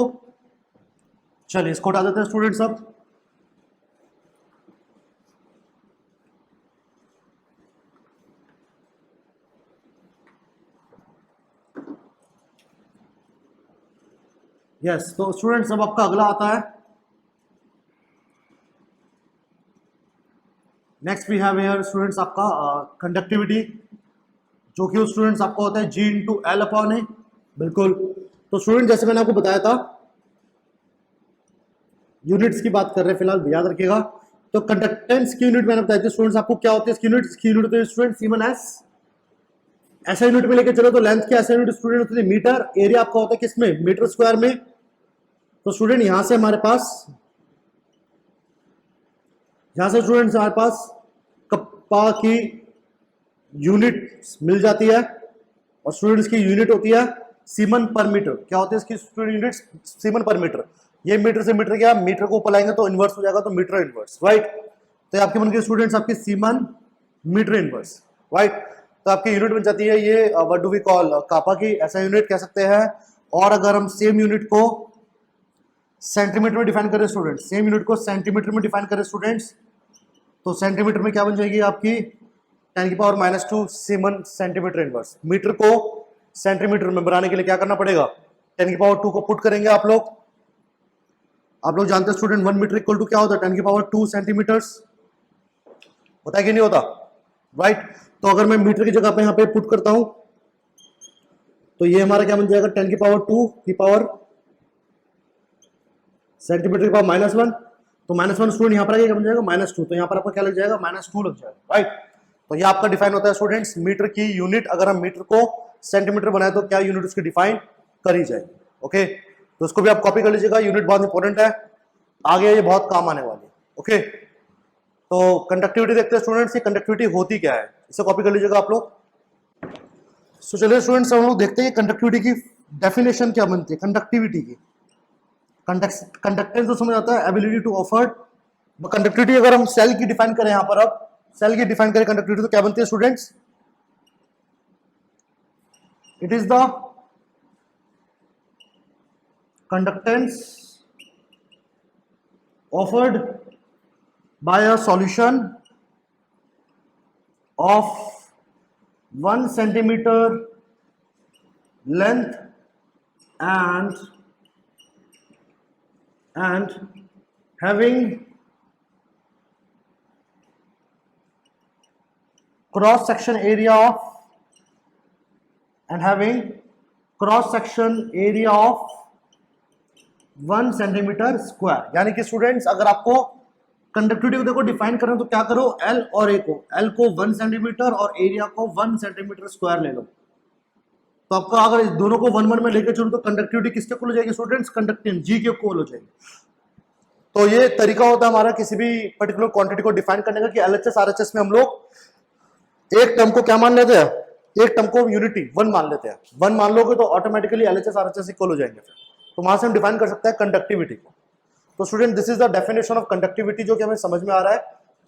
[SPEAKER 1] चलिए इसको हटा देते हैं स्टूडेंट्स। अब यस, तो स्टूडेंट्स अब आपका अगला आता है, next we have here students आपका कंडक्टिविटी, जो कि स्टूडेंट्स आपका होता है G into l upon A. बिल्कुल, तो स्टूडेंट जैसे मैंने आपको बताया था, यूनिट्स की बात कर रहे हैं फिलहाल, याद रखिएगा। तो कंडक्टेंस की यूनिट मैंने बताई थी स्टूडेंट्स आपको क्या होती है, इसकी यूनिट, इसकी यूनिट होती है स्टूडेंट सीमन एस। ऐसा यूनिट में लेके चलो तो लेंथ की ऐसा यूनिट स्टूडेंट होती है मीटर, एरिया आपका होता है किसमें, मीटर स्क्वायर में। तो स्टूडेंट यहां से हमारे पास, यहां से स्टूडेंट्स हमारे पास कप्पा की यूनिट मिल जाती है, और स्टूडेंट्स की यूनिट होती है सीमन पर मीटर। क्या होती है इसकी student unit, semen per metre. ये मीटर से मीटर क्या, मीटर को ऊपर लाएंगे तो इनवर्स हो जाएगा, तो मीटर इनवर्स। राइट, तो आपके मन के स्टूडेंट्स आपकी सीमन मीटर इनवर्स। राइट, तो आपकी यूनिट बन जाती है ये, what do we call, kappa की ऐसा यूनिट कह सकते हैं। और अगर हम सेम यूनिट को सेंटीमीटर में डिफाइन करें स्टूडेंट्स, सेम यूनिट को सेंटीमीटर में डिफाइन करें स्टूडेंट्स, तो सेंटीमीटर में क्या बन जाएगी आपकी 10 की power -2 siemens centimetre inverse. Metre को सेंटीमीटर में बनाने के लिए क्या करना पड़ेगा, 10 की पावर 2 को पुट करेंगे आप लोग जानते हैं स्टूडेंट 1 मीटर इक्वल टू क्या होता है, 10 की पावर 2 सेंटीमीटर्स, होता है कि नहीं होता। राइट, तो अगर मैं मीटर की जगह पे यहाँ पे पुट करता हूं तो ये हमारा क्या बन जाएगा, 10 की पावर 2 की पावर सेंटीमीटर की पावर -1, तो -1 स्टूडेंट यहाँ पर क्या बन जाएगा, -2, तो यहाँ पर आपका क्या लग जाएगा, -2 लग जाएगा। राइट, तो ये आपका डिफाइन होता है स्टूडेंट्स मीटर की यूनिट। अगर हम मीटर को सेंटीमीटर बनाए तो क्या यूनिट उसकी डिफाइन करी जाएगी। ओके, तो इसको भी आप कॉपी कर लीजिएगा, यूनिट बहुत इंपॉर्टेंट है, आगे ये बहुत काम आने वाली है। ओके, तो कंडक्टिविटी देखते हैं स्टूडेंट्स, ये कंडक्टिविटी होती क्या है, इसे कॉपी कर लीजिएगा आप लोग। तो चलिए स्टूडेंट्स हम लोग देखते हैं कंडक्टिविटी की डेफिनेशन क्या बनती है कंडक्टिविटी की। कंडक्टेंस तो समझ आता है, एबिलिटी टू ऑफर्ड। कंडक्टिविटी अगर हम सेल की डिफाइन करें, यहां पर अब सेल की डिफाइन करें कंडक्टिविटी, तो क्या बनती है students? It is the conductance offered by a solution of 1 centimeter length and having cross section area of 1 centimetre square. यानी कि स्टूडेंट्स अगर आपको कंडक्टिविटी को देखो डिफाइन करें तो क्या करो, एल और ए को, एल को 1 सेंटीमीटर और एरिया को 1 सेंटीमीटर स्क्वायर ले लो। तो आपका अगर इस दोनों को 1 में लेके चलो तो कंडक्टिविटी किसके इक्वल हो जाएगी स्टूडेंट्स? कंडक्टेंस जी के इक्वल हो जाएगी। तो ये तरीका होता है हमारा किसी भी पर्टिकुलर क्वांटिटी को डिफाइन करने का कि एलएचएस आरएचएस में हम लोग एक टर्म को क्या मान लेते हैं, एक टर्म को यूनिटी 1 मान लेते हैं। 1 मान लोगे तो ऑटोमेटिकली एलएचएस आरएचएस इक्वल हो जाएंगे। फिर तो वहां से हम डिफाइन कर सकते हैं कंडक्टिविटी को। तो student this is the definition of conductivity, जो कि हमें समझ में आ रहा है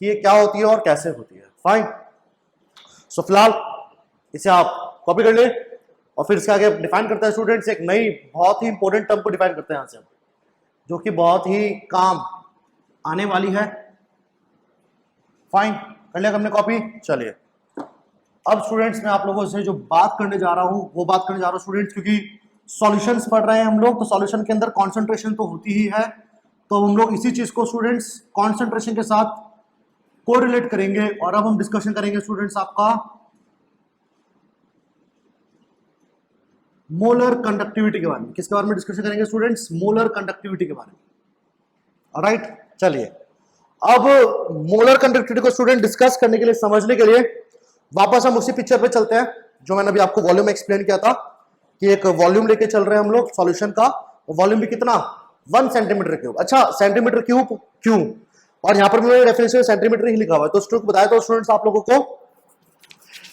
[SPEAKER 1] कि ये क्या होती है और कैसे होती है। फाइन। सो फिलहाल इसे आप कॉपी कर ले और फिर इसके आगे डिफाइन करते हैं स्टूडेंट्स एक नई बहुत ही इंपॉर्टेंट टर्म को डिफाइन करते हैं यहां से, जो कि बहुत ही काम आने वाली है। फाइन, कर लिया हमने कॉपी। चलिए अब स्टूडेंट्स मैं आप लोगों से जो बात करने जा रहा हूं वो बात करने जा रहा हूं स्टूडेंट्स, क्योंकि सॉल्यूशंस पढ़ रहे हैं हम लोग, तो सॉल्यूशन के अंदर कॉन्सेंट्रेशन तो होती ही है। तो हम लोग इसी चीज को स्टूडेंट्स कॉन्सेंट्रेशन के साथ कोरिलेट करेंगे। और अब हम डिस्कशन करेंगे स्टूडेंट्स आपका मोलर कंडक्टिविटी के बारे में। किसके बारे में डिस्कशन करेंगे स्टूडेंट्स? मोलर कंडक्टिविटी के बारे में। ऑलराइट, चलिए अब मोलर कंडक्टिविटी को स्टूडेंट डिस्कस करने के लिए, समझने के लिए वापस हम उसी पिक्चर पे चलते हैं जो मैंने अभी आपको वॉल्यूम एक्सप्लेन किया था कि एक वॉल्यूम लेके चल रहे हैं हम लोग सॉल्यूशन का। वॉल्यूम भी कितना? 1 सेंटीमीटर क्यूब। अच्छा, सेंटीमीटर क्यूब क्यों? और यहां पर मैंने रेफरेंस में सेंटीमीटर ही लिखा हुआ है। तो स्टूडेंट बताया तो स्टूडेंट्स आप लोगों को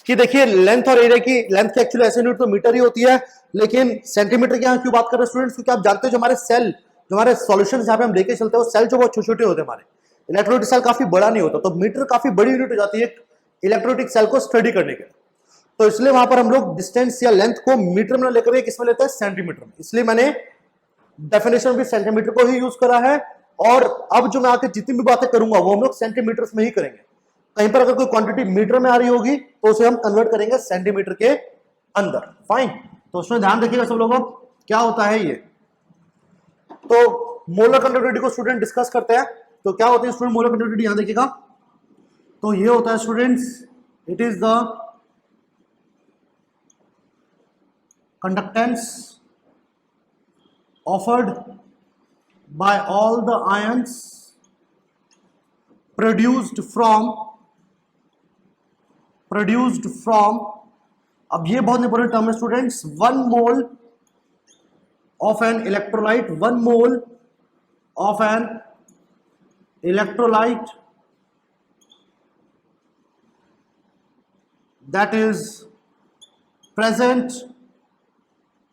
[SPEAKER 1] कि देखिए लेंथ और एरिया की, लेंथ की एक्चुअली ऐसे यूनिट तो मीटर ही होती है, लेकिन सेंटीमीटर की यहां क्यों बात कर रहे हैं स्टूडेंट्स? क्योंकि आप जानते हो जो हमारे सेल, जो हमारे सॉल्यूशन यहाँ पे हम लेके चलते हैं, वो सेल जो बहुत छोटे छोटे होते हैं हमारे, इलेक्ट्रोलाइटिक सेल काफी बड़ा नहीं होता, तो मीटर काफी बड़ी यूनिट हो जाती है इलेक्ट्रोलाइटिक सेल को स्टडी करने के लिए। तो इसलिए वहां पर हम लोग डिस्टेंस या लेंथ को मीटर में लेकर किसमें लेते हैं? सेंटीमीटर में। इसलिए मैंने डेफिनेशन भी सेंटीमीटर को ही यूज करा है। और अब जो मैं आके जितनी भी बातें करूंगा वो हम लोग सेंटीमीटर में ही करेंगे। कहीं पर अगर कोई क्वांटिटी मीटर में आ रही होगी तो उसे हम कन्वर्ट करेंगे सेंटीमीटर के अंदर। फाइन, तो उसमें ध्यान रखिएगा सब लोगों, क्या होता है ये। तो मोलर कंडक्टिविटी को स्टूडेंट डिस्कस करते हैं। तो क्या होती है स्टूडेंट मोलर कंडक्टिविटी? ध्यान देखिएगा, तो ये होता है students, it is the conductance offered by all the ions produced from अब ये बहुत इंपॉर्टेंट टर्म है students, 1 mole of an electrolyte, 1 mole of an electrolyte that is present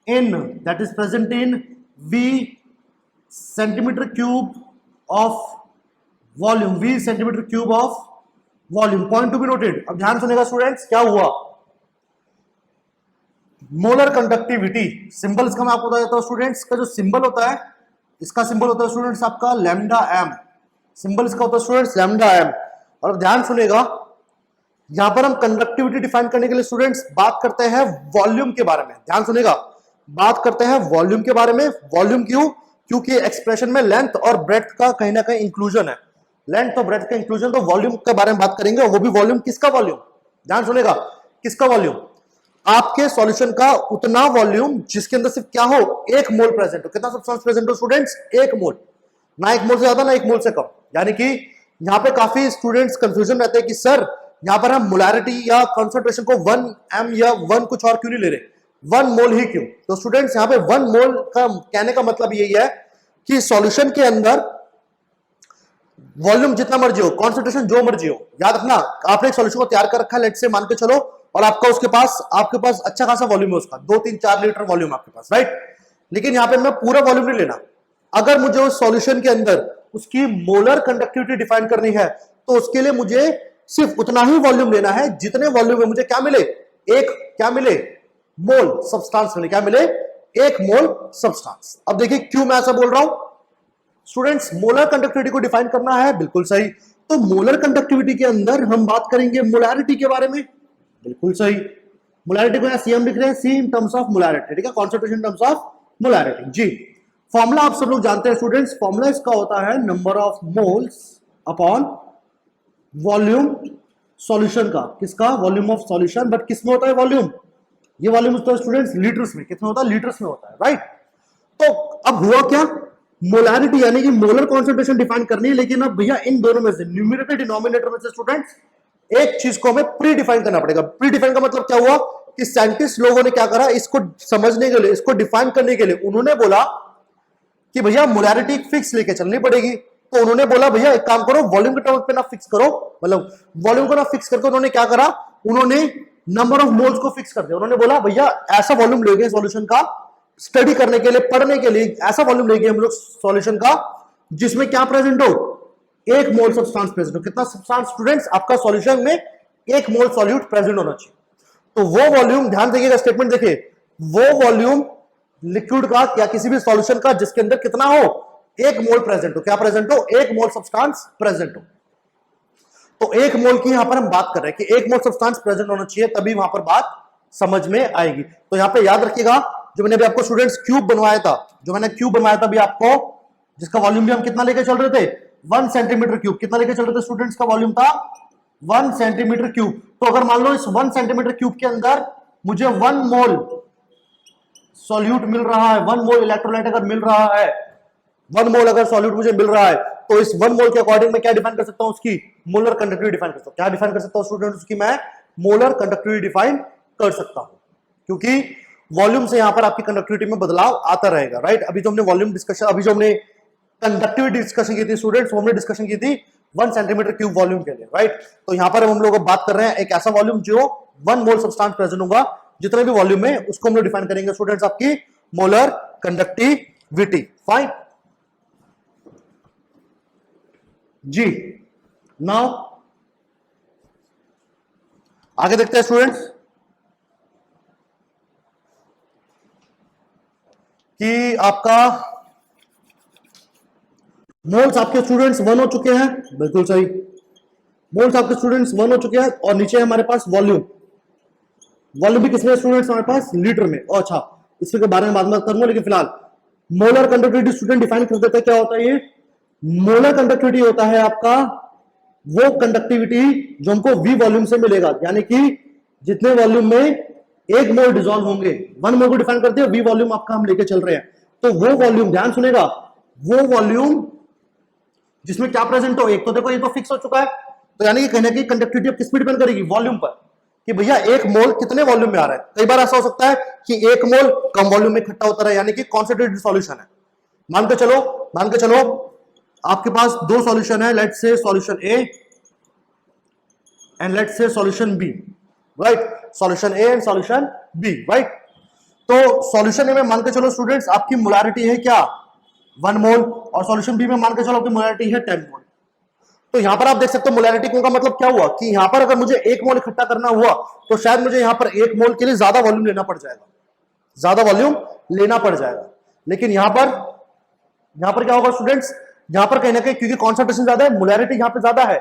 [SPEAKER 1] in V centimeter cube of volume, V centimeter cube of volume. Point to be noted. अब ध्यान सुनेगा students, क्या हुआ? Molar conductivity symbol इसका मैं आपको बता देता हूं स्टूडेंट्स। का जो सिंबल होता है, इसका सिंबल होता है स्टूडेंट्स आपका लैम्डा एम। सिंबल इसका होता है स्टूडेंट्स लैम्डा एम। और अब ध्यान सुनेगा, यहां पर हम कंडक्टिविटी डिफाइन करने के लिए स्टूडेंट्स बात करते हैं वॉल्यूम के बारे में। ध्यान सुनेगा, बात करते हैं वॉल्यूम के बारे में। वॉल्यूम क्यों? क्योंकि एक्सप्रेशन में लेंथ और ब्रेड्थ का कहीं ना कहीं इंक्लूजन है। लेंथ और ब्रेड्थ का इंक्लूजन, तो वॉल्यूम के बारे में बात करेंगे। वो भी वॉल्यूम किसका? वॉल्यूम, ध्यान सुनेगा, किसका वॉल्यूम? आपके सॉल्यूशन का उतना वॉल्यूम जिसके अंदर सिर्फ क्या हो? 1 मोल प्रेजेंट हो। कितना सब्सटेंस प्रेजेंट हो स्टूडेंट्स? 1 मोल। ना 1 मोल से ज्यादा, ना 1 मोल से कम। यानी कि यहां पे काफी स्टूडेंट्स कंफ्यूजन रहते हैं कि सर यहां पर हम मोलैरिटी या कंसंट्रेशन को 1 m या 1 कुछ और क्यों नहीं ले रहे, 1 मोल ही क्यों? तो स्टूडेंट्स यहां पे 1 मोल का कहने का मतलब यही है कि सॉल्यूशन के अंदर वॉल्यूम जितना मर्जी हो, कॉन्सेंट्रेशन जो मर्जी हो, याद रखना आपने एक सॉल्यूशन को तैयार कर रखा है, लेट से मान के चलो, और आपका आपके पास अच्छा खासा वॉल्यूम है उसका, 2-3-4 लीटर वॉल्यूम आपके पास, राइट। लेकिन यहां पे मैं पूरा वॉल्यूम नहीं लेना। अगर मुझे उस सॉल्यूशन के अंदर उसकी मोलर कंडक्टिविटी डिफाइन करनी है तो उसके लिए मुझे सिर्फ उतना ही वॉल्यूम लेना है जितने वॉल्यूम में मुझे क्या मिले, क्या मिले, मोल सब्सटेंस मिले, क्या मिले, 1 मोल सब्सटेंस। अब देखिए क्यों मैं ऐसा बोल रहा हूं स्टूडेंट्स, मोलर कंडक्टिविटी को डिफाइन करना है, बिल्कुल सही। तो मोलर कंडक्टिविटी के अंदर हम बात करेंगे मोलैरिटी के बारे में, बिल्कुल सही। मोलैरिटी को यहां सीएम लिख रहे हैं, C in terms of molarity, ठीक है, concentration in terms of molarity. जी, फॉर्मूला आप सब लोग जानते हैं स्टूडेंट्स, फॉर्मूला इसका होता है number of moles upon volume solution का, किसका, वॉल्यूम ऑफ सॉल्यूशन, बट किसमें होता है वॉल्यूम, ये वॉल्यूम होता है स्टूडेंट्स लीटर्स में, कितने होता है, लीटर्स में होता है, राइट। तो अब हुआ क्या, मोलैरिटी यानी कि मोलर कॉन्सेंट्रेशन डिफाइन करनी है, लेकिन अब भैया इन दोनों में से, न्यूमरेटर डिनोमिनेटर में से स्टूडेंट्स एक चीज को हमें प्री डिफाइन करना पड़ेगा। प्री डिफाइन का मतलब क्या हुआ कि साइंटिस्ट लोगों ने क्या करा, इसको समझने के लिए, इसको डिफाइन करने के लिए उन्होंने बोला कि भैया मोलैरिटी फिक्स लेके चलनी पड़ेगी। तो उन्होंने बोला भैया एक काम करो, वॉल्यूम के टर्म पे ना फिक्स करो, मतलब वॉल्यूम को ना फिक्स करके उन्होंने क्या करा, उन्होंने नंबर ऑफ मोल्स को फिक्स कर दिया। उन्होंने बोला भैया ऐसा वॉल्यूम लेंगे सॉल्यूशन का, स्टडी करने के लिए, पढ़ने के लिए ऐसा वॉल्यूम लेंगे हम लोग सॉल्यूशन का जिसमें क्या प्रेजेंट हो, 1 मोल सब्सटेंस प्रेजेंट हो। कितना सब्सटेंस स्टूडेंट्स, आपका सॉल्यूशन में 1 मोल सॉल्यूट प्रेजेंट होना चाहिए। तो वो वॉल्यूम, ध्यान देखिएगा स्टेटमेंट देखिए, वो वॉल्यूम लिक्विड का या किसी भी सॉल्यूशन का जिसके अंदर कितना हो, 1 मोल प्रेजेंट हो, क्या प्रेजेंट हो, 1 मोल सब्सटेंस प्रेजेंट हो। तो 1 मोल की यहां पर हम बात कर रहे हैं कि 1 मोल सब्सटेंस प्रेजेंट होना चाहिए, तभी वहां पर बात समझ में आएगी। तो यहां पे याद रखिएगा, जो मैंने अभी आपको स्टूडेंट्स क्यूब बनवाया था, जो मैंने क्यूब बनवाया था अभी आपको, जिसका वॉल्यूम भी हम कितना लेके चल रहे थे, 1 सेंटीमीटर क्यूब, कितना लेके चल रहे थे स्टूडेंट्स, का वॉल्यूम था 1 सेंटीमीटर क्यूब। तो अगर मान लो इस 1 सेंटीमीटर क्यूब के अंदर मुझे 1 मोल सॉल्यूट मिल रहा है, 1 मोल इलेक्ट्रोलाइट अगर मिल रहा है, 1 मोल अगर सॉल्यूट मुझे मिल रहा है, तो इस 1 मोल के अकॉर्डिंग मैं क्या डिफाइन कर सकता हूं, उसकी मोलर कंडक्टिविटी डिफाइन कर सकता हूं। क्या डिफाइन कर सकता हूं स्टूडेंट्स, उसकी मैं मोलर कंडक्टिविटी डिफाइन कर सकता हूं, क्योंकि वॉल्यूम से यहां पर आपकी कंडक्टिविटी में बदलाव आता रहेगा, राइट। अभी जो हमने वॉल्यूम डिस्कशन, अभी जो हमने कंडक्टिविटी डिस्कशन की थी स्टूडेंट्स, वो हमने डिस्कशन की थी 1 सेंटीमीटर क्यूब वॉल्यूम के लिए, राइट। तो यहां पर हम लोग बात कर रहे हैं एक ऐसा वॉल्यूम जो 1 मोल सब्सटेंस प्रेजेंट होगा, जितने भी वॉल्यूम में, उसको हम लोग डिफाइन करेंगे स्टूडेंट्स आपकी मोलर कंडक्टिविटी, फाइन जी। नाउ आगे देखते हैं स्टूडेंट्स कि आपका मोल्स आपके स्टूडेंट्स 1 हो चुके हैं, बिल्कुल सही, मोल्स आपके स्टूडेंट्स 1 हो चुके हैं, और नीचे हमारे पास वॉल्यूम, वॉल्यूम भी किसमें स्टूडेंट्स हमारे पास, लीटर में। अच्छा, इसके बारे में बाद में करूंगा, लेकिन फिलहाल मोलर कंडक्टिविटी स्टूडेंट डिफाइन कर देते हैं, क्या होता है ये, मोलर कंडक्टिविटी होता है आपका वो कंडक्टिविटी जो हमको V वॉल्यूम से मिलेगा, यानी कि जितने वॉल्यूम में 1 मोल डिसॉल्व होंगे, 1 मोल को डिफाइन करते हैं, V वॉल्यूम आपका हम लेके चल रहे हैं। तो वो वॉल्यूम, ध्यान सुनेगा, वो वॉल्यूम जिसमें क्या प्रेजेंट हो, एक तो देखो ये तो फिक्स हो चुका है, तो यानी कि कहीं ना कहीं कंडक्टिविटी अब किस पर डिपेंड करेगी, वॉल्यूम पर, कि भैया 1 मोल कितने वॉल्यूम में आ रहा है। कई बार ऐसा हो सकता है कि 1 मोल कम वॉल्यूम में इकट्ठा होता रहे, यानी कि कॉन्सेंट्रेटेड सॉल्यूशन है। मान के चलो आपके पास 2 सॉल्यूशन है, let's say solution A and let's say solution B, right, solution A and solution B, right. तो सॉल्यूशन ए में मान के चलो स्टूडेंट्स आपकी मोलैरिटी है क्या, 1 मोल, और सॉल्यूशन बी में मान के चलो आपकी मोलैरिटी है 10 मोल। तो यहां पर आप देख सकते हो मोलैरिटी का मतलब क्या हुआ कि यहां पर अगर मुझे 1 मोल इकट्ठा करना हुआ तो शायद मुझे यहां पर 1 मोल के लिए ज्यादा वॉल्यूम लेना पड़ जाएगा, ज्यादा वॉल्यूम लेना पड़ जाएगा। लेकिन यहां पर क्या होगा स्टूडेंट्स, यहां पर कहीं ना कहीं क्योंकि कॉन्सेंट्रेशन ज्यादा है, मोलैरिटी यहां पर ज्यादा है,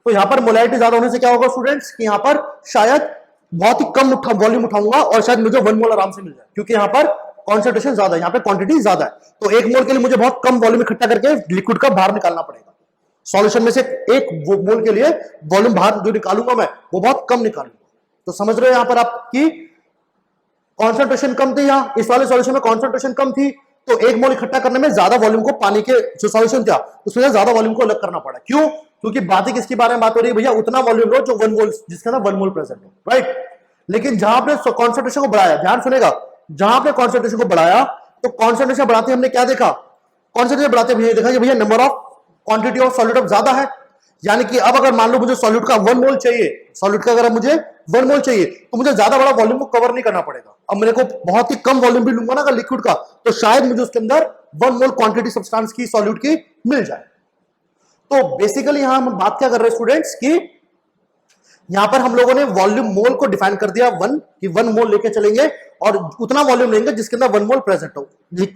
[SPEAKER 1] तो यहां पर मोलैरिटी ज्यादा होने से क्या होगा स्टूडेंट्स कि यहां पर शायद बहुत ही कम वॉल्यूम उठाऊंगा और शायद मुझे 1 मोल आराम से मिल जाए, क्योंकि यहां पर कॉन्सेंट्रेशन ज्यादा है, यहां पर क्वांटिटी ज्यादा है। तो 1 मोल के लिए मुझे बहुत कम वॉल्यूम इकट्ठा करके लिक्विड का बाहर निकालना पड़ेगा। सॉल्यूशन में से 1 मोल के लिए वॉल्यूम बाहर जो निकालूंगा मैं वो बहुत कम निकालूंगा। तो समझ रहे हो यहां पर आपकी कॉन्सेंट्रेशन कम थी, यहां इस वाले सॉल्यूशन में कॉन्सेंट्रेशन कम थी, तो 1 मोल इकट्ठा करने में ज्यादा वॉल्यूम को, पानी के जो सॉल्यूशन था उसमें ज्यादा वॉल्यूम को अलग करना पड़ा। क्यों, क्योंकि बात ही किसके बारे में बात हो रही है भैया, उतना वॉल्यूम लो जो 1 मोल, जिसके अंदर 1 मोल प्रेजेंट हो, राइट। लेकिन जहां आपने कॉन्सेंट्रेशन को बढ़ाया, ध्यान सुनेगा, जहां आपने कॉन्सेंट्रेशन को बढ़ाया तो कॉन्सेंट्रेशन बढ़ाते हमने क्या देखा, कॉन्सेंट्रेशन बढ़ाते हमने देखा कि भैया number of quantity of solid अब ज्यादा है, यानी कि अब अगर मान लो मुझे सॉलिड का 1 मोल चाहिए, सॉलिड का अगर मुझे 1 मोल चाहिए तो मुझे ज्यादा बड़ा वॉल्यूम को कवर नहीं करना पड़ेगा। अब मेरे को बहुत ही कम वॉल्यूम भी लूंगा ना अगर लिक्विड का, तो शायद मुझे उसके अंदर 1 मोल क्वांटिटी सब्सटेंस की सॉलिड की मिल जाए। तो बेसिकली यहां हम बात क्या कर रहे हैं स्टूडेंट्स की यहां पर हम लोगों ने वॉल्यूम मोल को डिफाइन कर दिया 1 कि 1 मोल लेके चलेंगे और उतना वॉल्यूम लेंगे जिसके अंदर 1 मोल प्रेजेंट हो।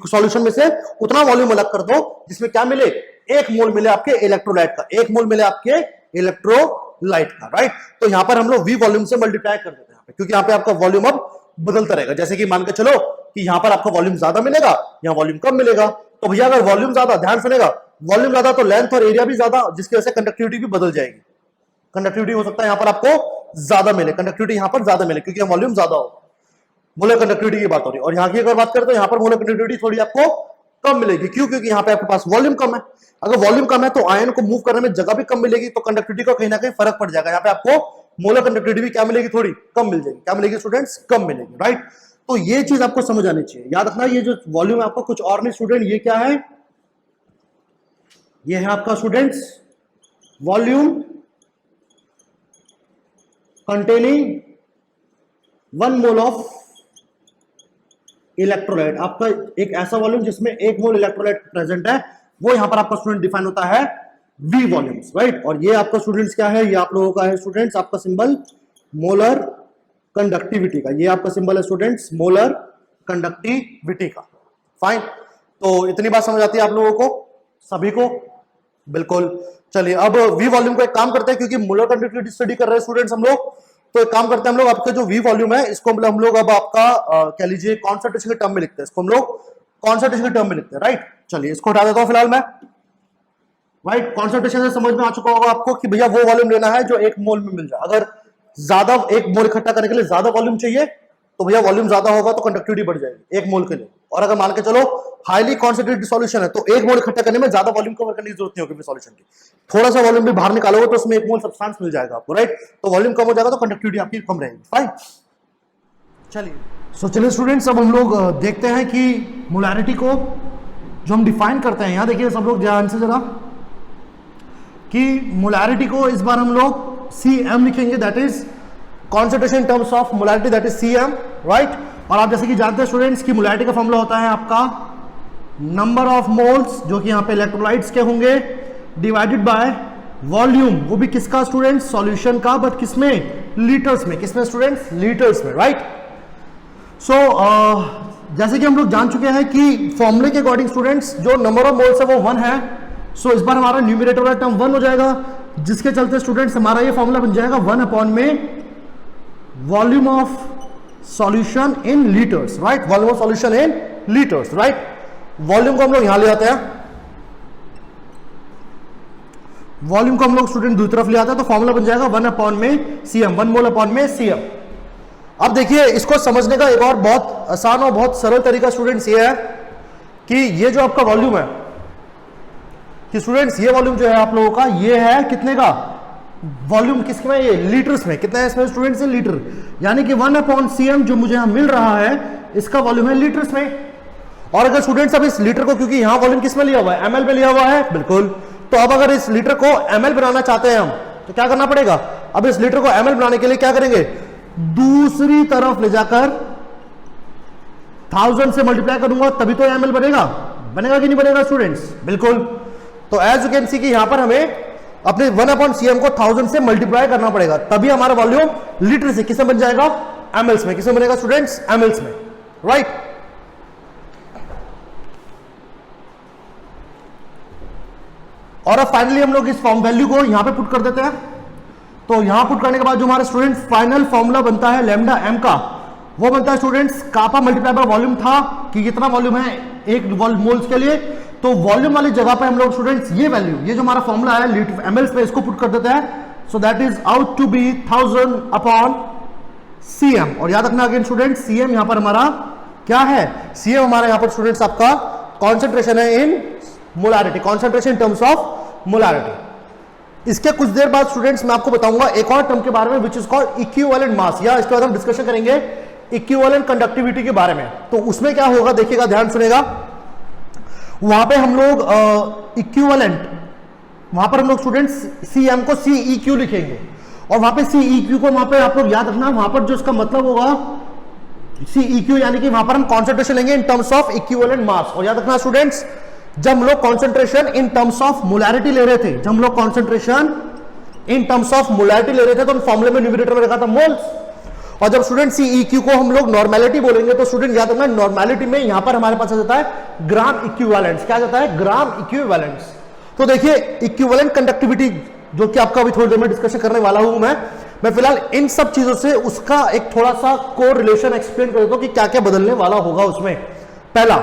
[SPEAKER 1] सॉल्यूशन में से उतना वॉल्यूम अलग कर दो जिसमें क्या मिले, 1 मोल मिले आपके इलेक्ट्रोलाइट का, 1 मोल मिले आपके इलेक्ट्रोलाइट का, राइट। तो यहां पर हम लोग वी वॉल्यूम से मल्टीप्लाई कर देते हैं क्योंकि यहां पे आपका वॉल्यूम अब बदलता रहेगा। जैसे कि मान के चलो कि यहां पर आपका वॉल्यूम ज्यादा मिलेगा, यहां वॉल्यूम कम मिलेगा, तो भैया अगर वॉल्यूम ज्यादा, ध्यान सुनेगा, वॉल्यूम ज्यादा तो लेंथ और एरिया भी ज्यादा, जिसकी वजह से कंडक्टिविटी भी बदल जाएगी। कंडक्टिविटी हो सकता है यहां पर आपको ज्यादा मिले, कंडक्टिविटी यहां पर ज्यादा मिले क्योंकि वॉल्यूम ज्यादा होगा। मोलर कंडक्टिविटी की बात हो रही है और यहां की अगर बात करें तो यहां पर मोलर कंडक्टिविटी थोड़ी आपको कम मिलेगी। क्यों? क्योंकि यहां पे आपके पास वॉल्यूम कम है। अगर वॉल्यूम कम है तो आयन को मूव करने में जगह भी कम मिलेगी, तो कंडक्टिविटी का कहीं ना कहीं फर्क पड़ जाएगा। यहां पे आपको मोलर कंडक्टिविटी भी क्या मिलेगी, थोड़ी कम मिल जाएगी। क्या मिलेगी स्टूडेंट्स? कम मिलेगी, राइट। तो ये चीज आपको समझ आनी चाहिए। याद रखना ये जो वॉल्यूम है आपको कुछ और नहीं स्टूडेंट, ये क्या है, ये है आपका students volume containing 1 mole of electrolyte. आपका एक ऐसा वॉल्यूम जिसमें 1 मोल इलेक्ट्रोलाइट प्रेजेंट है, वो यहां पर आपका स्टूडेंट डिफाइन होता है वी वॉल्यूम्स, राइट। और ये आपका स्टूडेंट्स क्या है, ये आप लोगों का है स्टूडेंट्स आपका सिंबल मोलर कंडक्टिविटी का। ये आपका सिंबल है स्टूडेंट्स मोलर कंडक्टिविटी का, फाइन। तो इतनी बात समझ आती है आप लोगों को, सभी को? बिल्कुल। चलिए अब वी वॉल्यूम को एक काम करते हैं, क्योंकि मोलर कंडक्टिविटी स्टडी कर रहे हैं स्टूडेंट्स हम लोग, तो एक काम करते हैं हम लोग, आपका जो वी वॉल्यूम है इसको हम लोग अब आपका कह लीजिए कॉन्सेंट्रेशन के टर्म में लिखते हैं। इसको हम लोग कॉन्सेंट्रेशन के टर्म में लिखते हैं, राइट। चलिए इसको हटा देता हूं फिलहाल मैं, राइट। कॉन्सेंट्रेशन से समझ में आ चुका होगा आपको कि भैया वो वॉल्यूम लेना है जो 1 मोल में मिल जाए। अगर ज्यादा 1 मोल इकट्ठा करने के लिए ज्यादा वॉल्यूम चाहिए तो भैया वॉल्यूम ज्यादा होगा तो कंडक्टिविटी बढ़ जाएगी 1 मोल के लिए। और अगर मान के चलो हाईली कॉन्सेंट्रेटेड सॉल्यूशन है तो 1 मोल इकट्ठा करने में ज्यादा वॉल्यूम कवर करने की जरूरत नहीं होगी सॉल्यूशन की। थोड़ा सा वॉल्यूम भी बाहर निकालोगे तो उसमें 1 मोल सब्सटेंस मिल जाएगा आपको, राइट। तो वॉल्यूम कम हो जाएगा तो कंडक्टिविटी आपकी कम रहेगी, फाइन। चलिए चलिए स्टूडेंट्स अब हम लोग देखते हैं कि मोलैरिटी को जो हम डिफाइन करते हैं, यहां देखिए सब लोग ध्यान से जरा, कि मोलैरिटी को इस बार हम लोग Cm लिखेंगे, that is concentration in terms of molarity, that is Cm, right. और आप जैसे कि जानते हैं स्टूडेंट्स की मोलैरिटी का फॉर्मूला होता है आपका नंबर ऑफ मोल्स, जो कि यहां पे इलेक्ट्रोलाइट्स के होंगे, डिवाइडेड बाय वॉल्यूम, वो भी किसका स्टूडेंट्स? सॉल्यूशन का, बट किसमें? लीटर्स में। किसमें स्टूडेंट्स? लीटर्स में, राइट। सो जैसे कि हम लोग जान चुके हैं कि फॉर्मूले के अकॉर्डिंग स्टूडेंट्स जो नंबर ऑफ मोल्स है वो 1 है। सो इस बार हमारा न्यूमरेटर वाला टर्म 1 हो जाएगा, जिसके चलते स्टूडेंट्स हमारा ये फॉर्मूला बन जाएगा 1 अपॉन में volume of solution in litres, right. Volume of solution in litres, right. Volume को हम लोग यहां ले आते हैं, वॉल्यूम को हम लोग स्टूडेंट दूसरी तरफ ले आते हैं, तो फॉर्मूला बन जाएगा 1 अपॉन में Cm, 1 मोल अपॉन में Cm। अब देखिए इसको समझने का एक और बहुत आसान और बहुत सरल तरीका स्टूडेंट्स ये है कि ये जो आपका वॉल्यूम है, कि स्टूडेंट्स ये वॉल्यूम जो है आप लोगों का, ये है कितने का वॉल्यूम, किसमें? ये लीटर्स में। कितना है इसमें स्टूडेंट्स? लीटर। यानी कि 1 अपॉन Cm जो मुझे यहां मिल रहा है, इसका वॉल्यूम है लीटर्स में। और अगर स्टूडेंट्स अब इस लीटर को, क्योंकि यहां वॉल्यूम किसमें लिया हुआ है? ml में लिया हुआ है, बिल्कुल। तो अब अगर इस लीटर को ml बनाना चाहते हैं हम, तो क्या करना पड़ेगा? अब इस लीटर को ml बनाने के लिए क्या करेंगे? दूसरी तरफ ले जाकर 1000 से मल्टीप्लाई करूंगा, तभी तो ml बनेगा। बनेगा कि नहीं बनेगा स्टूडेंट्स? बिल्कुल। तो एज यू कैन सी कि यहां पर हमें अपने 1 अपॉन Cm को 1000 से मल्टीप्लाई करना पड़ेगा, तभी हमारा वॉल्यूम लीटर से किसमें बन जाएगा? mls में। किसमें बनेगा स्टूडेंट्स? mls में, राइट। और अब फाइनली हम लोग इस फॉर्म वैल्यू को यहां पे पुट कर देते हैं। तो यहां पुट करने के बाद जो हमारा स्टूडेंट्स फाइनल फॉर्मूला बनता है लैम्डा m का, वो बनता है students kappa multiply by volume था, कि कितना वॉल्यूम है 1 मोल्स के लिए। तो वॉल्यूम वाली जगह पे हम लोग स्टूडेंट्स ये वैल्यू, ये जो हमारा फॉर्मूला है लीटर mls पे, इसको पुट कर देते हैं। So that is out to be 1000 upon Cm। और याद रखना अगेन स्टूडेंट्स, Cm यहां पर हमारा क्या है? Cm हमारा यहां पर स्टूडेंट्स आपका कॉन्सेंट्रेशन है in molarity, concentration in terms of molarity. इसके कुछ देर बाद स्टूडेंट्स मैं आपको बताऊंगा एक और टर्म के बारे में, which is called equivalent mass, या इसके बाद हम डिस्कशन करेंगे इक्विवेलेंट कंडक्टिविटी के बारे में। तो उसमें क्या होगा देखिएगा, ध्यान सुनेगा। वहां पे हम लोग इक्विवेलेंट वहां पर हम लोग स्टूडेंट्स सीएम को सीईक्यू लिखेंगे, और वहां पे सीईक्यू को वहां पे आप लोग याद रखना, वहां पर जो इसका मतलब होगा सीईक्यू यानी कि वहां पर हम कॉन्सेंट्रेशन लेंगे इन टर्म्स ऑफ इक्विवेलेंट मास। और याद रखना स्टूडेंट्स, जब हम लोग concentration in terms of molarity ले रहे थे, जब हम लोग concentration in terms of molarity ले रहे थे, तो हम फॉर्मूले में न्यूमरेटर में रखा था मोल्स, और जब स्टूडेंट सीईक्यू को हम लोग नॉर्मेलिटी बोलेंगे तो स्टूडेंट याद रखना नॉर्मेलिटी में यहां पर हमारे पास आ जाता है ग्राम इक्विवेलेंस। क्या जाता है? ग्राम इक्विवेलेंस। तो देखिए इक्विवेलेंट कंडक्टिविटी जो कि आपका अभी थोड़ी देर में डिस्कशन करने वाला हूं मैं फिलहाल इन सब चीजों से उसका एक थोड़ा सा कोरिलेशन एक्सप्लेन कर देता हूं कि क्या क्या बदलने वाला होगा उसमें। पहला,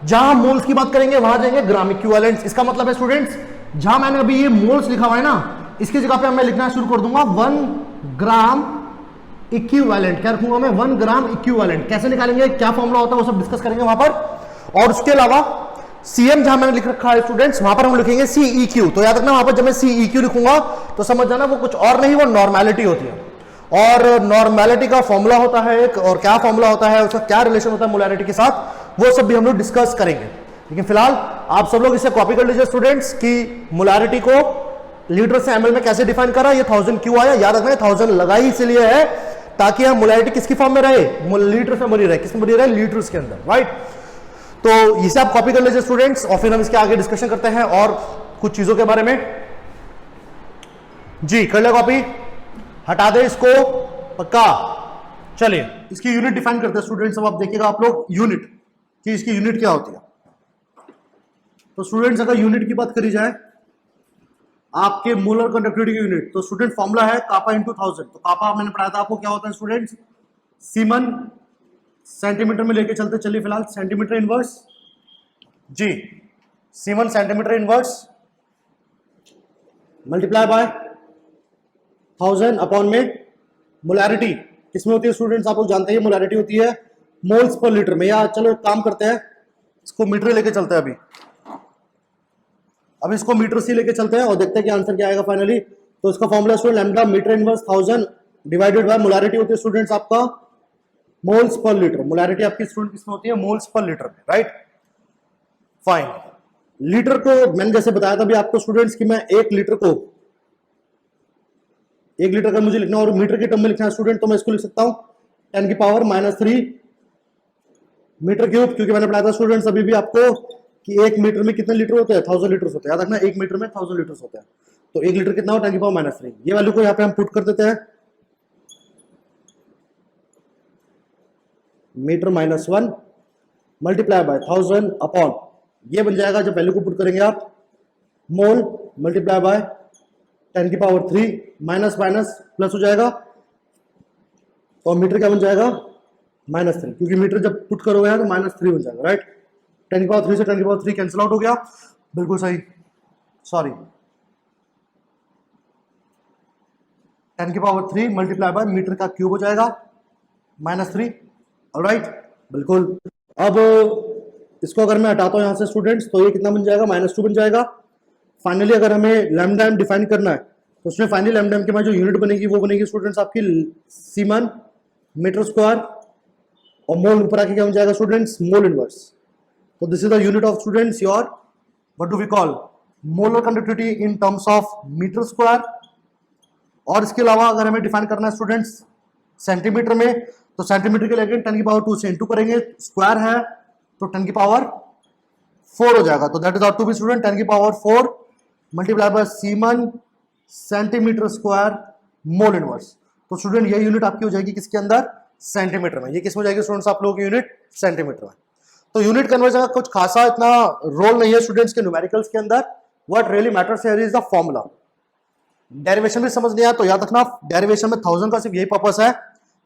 [SPEAKER 1] जहां मोल्स की बात करेंगे वहां जाएंगे ग्राम इक्विवेलेंस। इसका मतलब है स्टूडेंट्स, जहां मैंने अभी ये मोल्स लिखा हुआ है ना, इसकी जगह पे मैं लिखना शुरू कर दूंगा 1 ग्राम इक्विवेलेंट। क्या रखूंगा मैं? 1 ग्राम इक्विवेलेंट। कैसे निकालेंगे, क्या फॉर्मूला होता है, वो सब डिस्कस करेंगे वहां पर। और उसके अलावा सीएम जहां मैंने लिख रखा है स्टूडेंट्स, वहां पर हम लिखेंगे सीईक्यू। तो याद रखना वहां पर जब मैं सीईक्यू लिखूंगा तो समझ जाना वो कुछ और नहीं, वो नॉर्मेलिटी होती है। और नॉर्मेलिटी का फॉर्मूला होता है एक, और क्या फॉर्मूला होता है, उसका क्या रिलेशन होता है मोलैरिटी के साथ, वो सब भी हम लोग डिस्कस करेंगे। लेकिन फिलहाल आप सब लोग इसे कॉपी कर लीजिए स्टूडेंट्स कि मोलैरिटी को लीटर से एमएल में कैसे डिफाइन करा। ये 1000 क्यों आया, याद रखना 1000 लगा ही इसलिए है ताकि हम मोलैरिटी किसकी फॉर्म में रहे, लीटर से बनी रहे। किसमें बनी रहे? लीटर्स के अंदर, राइट। तो इसे आप कॉपी कर लीजिए स्टूडेंट्स, और फिर हम इसके आगे डिस्कशन करते हैं और कुछ चीजों के बारे में। जी कर ले कॉपी, हटा दे इसको, पक्का। चलिए इसकी यूनिट डिफाइन करते हैं स्टूडेंट्स। अब आप देखिएगा आप लोग यूनिट कि इसकी यूनिट क्या होती है। तो स्टूडेंट्स अगर यूनिट की बात करी जाए आपके मोलर कंडक्टिविटी की यूनिट, तो स्टूडेंट फॉर्मूला है कापा इंटू 1000। तो कापा मैंने पढ़ाया था आपको, क्या होता है स्टूडेंट्स? सीमन सेंटीमीटर में लेके चलते, चलिए फिलहाल सेंटीमीटर इनवर्स। जी, siemens centimetre inverse multiply by 1000 upon में मोलैरिटी किसमें होती है स्टूडेंट्स? आप लोग जानते हैं मोलैरिटी होती है मोल्स पर लीटर में। या चलो एक काम करते हैं, इसको मीटर लेके चलते हैं अभी इसको मीटर से लेके चलते हैं और देखते हैं कि आंसर क्या आएगा फाइनली। तो इसका formula student lambda metre inverse 1000 divided by molarity होती है स्टूडेंट्स आपका मोल्स पर लीटर। मोलैरिटी आपकी स्टूडेंट किसमें होती है? मोल्स पर लीटर में, राइट। फाइन। लीटर को मैंने जैसे बताया था अभी आपको स्टूडेंट्स कि मैं 1 लीटर का मुझे लिखना और मीटर के टर्म में लिखना है स्टूडेंट, तो मैं इसको लिख सकता हूं 10 की पावर -3 मीटर क्यूब, क्योंकि मैंने बताया था स्टूडेंट्स अभी भी आपको कि 1 मीटर में कितने लीटर होते हैं? 1000 लीटर होते हैं। याद रखना 1 मीटर में 1000 लीटर होते हैं। तो 1 लीटर कितना हो? 10 की पावर -3। ये वैल्यू को यहाँ पे हम पुट कर देते हैं, मीटर -1 मल्टीप्लाई बाय 1000 अपॉन, ये बन जाएगा जब वैल्यू को पुट करेंगे आप मोल मल्टीप्लाई बाय 10 की पावर 3 माइनस माइनस प्लस हो जाएगा, और मीटर क्या बन जाएगा? -3, क्योंकि मीटर जब पुट करोगे तो -3 बन जाएगा, राइट। 10 की पावर 3 से 10 की पावर 3 कैंसिल आउट हो गया, बिल्कुल सही, सॉरी 10 की पावर 3 मल्टीप्लाई बाय मीटर का क्यूब हो जाएगा -3, ऑलराइट, बिल्कुल। अब इसको अगर मैं हटाता हूं यहां से स्टूडेंट्स, तो ये कितना बन जाएगा? -2 बन जाएगा। फाइनली अगर हमें लैम्डा एम डिफाइन करना है तो उसमें फाइनली लैम्डा एम के बाद जो यूनिट बनेगी वो बनेगी स्टूडेंट्स आपकी सीमन मीटर स्क्वायर, और मोल ऊपर आके क्या बन जाएगा स्टूडेंट्स? Mole inverse. तो this is the unit of students your what do we call molar conductivity in terms of metre square. और इसके अलावा अगर हमें डिफाइन करना है स्टूडेंट्स सेंटीमीटर में, तो सेंटीमीटर के लिए 10 की पावर 2 से इंटू करेंगे, स्क्वायर है तो 10 की पावर 4 हो जाएगा। तो that is out to be student 10 की power 4 multiply by siemens centimetre square mole inverse. तो स्टूडेंट ये यूनिट आपकी हो जाएगी किसके अंदर? सेंटीमीटर में। ये किस में जाएगी स्टूडेंट्स आप लोगों की यूनिट? सेंटीमीटर में। तो यूनिट कन्वर्जन का कुछ खासा इतना रोल नहीं है स्टूडेंट्स के न्यूमेरिकल्स के अंदर। What really matters here is the formula. Derivation भी समझ नहीं आया तो याद रखना डेरिवेशन में 1000 का सिर्फ यही पर्पस है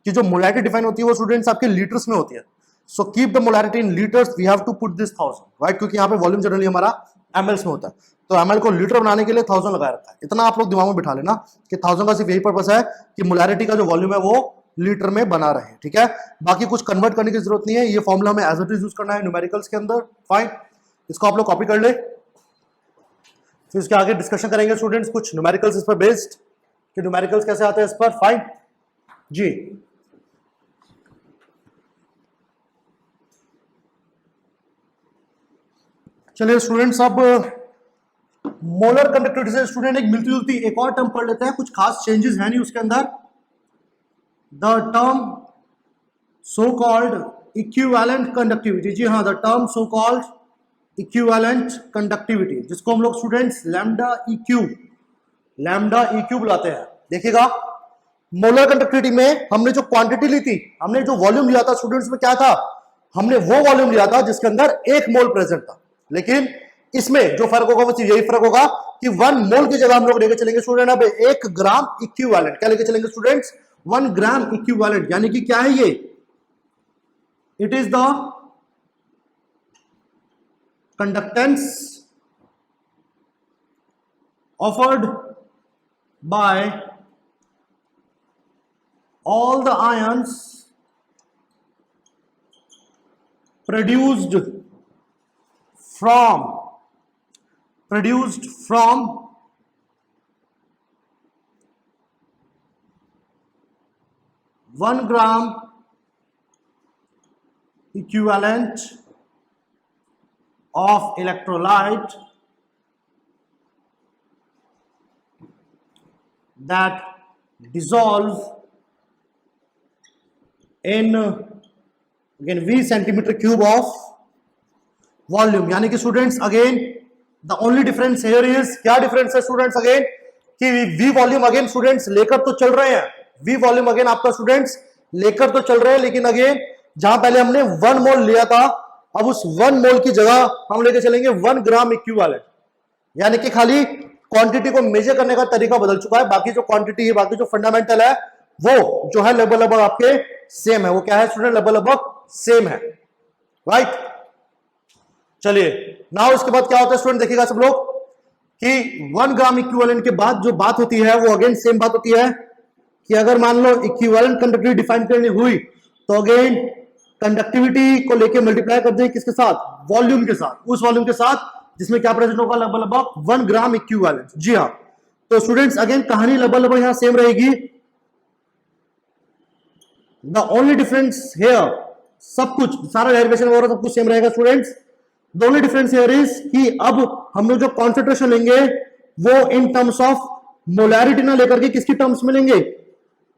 [SPEAKER 1] कि जो मोलैरिटी डिफाइन होती है वो स्टूडेंट्स आपके लीटर्स में होती है। So keep the molarity in litres, we have to put this 1000, right, क्योंकि यहाँ पे वॉल्यूम जनरली हमारा एमएल्स में होता है, तो एमएल को लीटर बनाने के लिए 1000 लगाया रहता है। इतना आप लोग दिमाग में बिठा लेना कि 1000 का सिर्फ यही पर्पस है कि मोलैरिटी का जो वॉल्यूम है वो लीटर में बना रहे, ठीक है। बाकी कुछ कन्वर्ट करने की जरूरत नहीं है, ये फॉर्मूला हमें एज इट इज यूज करना है न्यूमेरिकल्स के अंदर। फाइन, इसको आप लोग कॉपी कर ले, फिर इसके आगे डिस्कशन करेंगे स्टूडेंट्स कुछ न्यूमेरिकल्स इस पर बेस्ड कि न्यूमेरिकल्स कैसे आते हैं इस पर। फाइन जी, चलिए स्टूडेंट्स अब मोलर कंडक्टिविटी से स्टूडेंट एक मिलती जुलती एक और टर्म पढ़ लेते हैं, कुछ खास चेंजेस है नहीं उसके अंदर। The term so called equivalent conductivity, जी हाँ, the term so called equivalent conductivity, जिसको हम लोग स्टूडेंट्स लैम्डा इक्यू बुलाते हैं। देखिएगा, मोलर कंडक्टिविटी में हमने जो क्वांटिटी ली थी, हमने जो वॉल्यूम लिया था स्टूडेंट्स में क्या था, हमने वो वॉल्यूम लिया था जिसके अंदर 1 मोल प्रेजेंट था। लेकिन इसमें जो फर्क होगा वो यही फर्क होगा कि 1 मोल की जगह हम लोग लेके चलेंगे स्टूडेंट अब 1 ग्राम इक्विवेलेंट। क्या लेके चलेंगे स्टूडेंट्स? 1 gram equivalent. यानी कि क्या है ये? It is the conductance offered by all the ions produced from 1 gram equivalent of electrolyte that dissolve in again V centimeter cube of volume. यानी कि students again the only difference here is, क्या difference है students again, कि V volume again students लेकर तो चल रहे हैं, वी वॉल्यूम अगेन आपका स्टूडेंट्स लेकर तो चल रहे हैं, लेकिन अगेन जहां पहले हमने 1 मोल लिया था, अब उस 1 मोल की जगह हम लेके चलेंगे 1 ग्राम इक्विवेलेंट। यानी कि खाली क्वांटिटी को मेजर करने का तरीका बदल चुका है, बाकी जो क्वांटिटी है, बाकी जो फंडामेंटल है वो जो है लगभग आपके सेम है। वो क्या है स्टूडेंट? लगभग सेम है, राइट। चलिए नाउ इसके बाद क्या होता है स्टूडेंट, देखिएगा सब लोग कि 1 ग्राम इक्विवेलेंट के बाद जो बात होती है वो अगेन सेम बात होती है कि अगर मान लो इक्विवेलेंट कंडक्टिविटी डिफाइन करनी हुई तो अगेन कंडक्टिविटी को लेके मल्टीप्लाई कर दें किसके साथ? वॉल्यूम के साथ, उस वॉल्यूम के साथ जिसमें क्या प्रेजेंट होगा? लगभग 1 ग्राम इक्विवेलेंट। जी हाँ, तो स्टूडेंट्स अगेन कहानी लगभग यहां सेम रहेगी। द ओनली डिफरेंस हेयर, सब कुछ सारा डेरिवेशन वगैरह सब कुछ सेम रहेगा students. The only difference here is कि अब हम लोग जो कॉन्सेंट्रेशन लेंगे वो इन टर्म्स ऑफ मोलैरिटी ना लेकर के किसकी टर्म्स में लेंगे?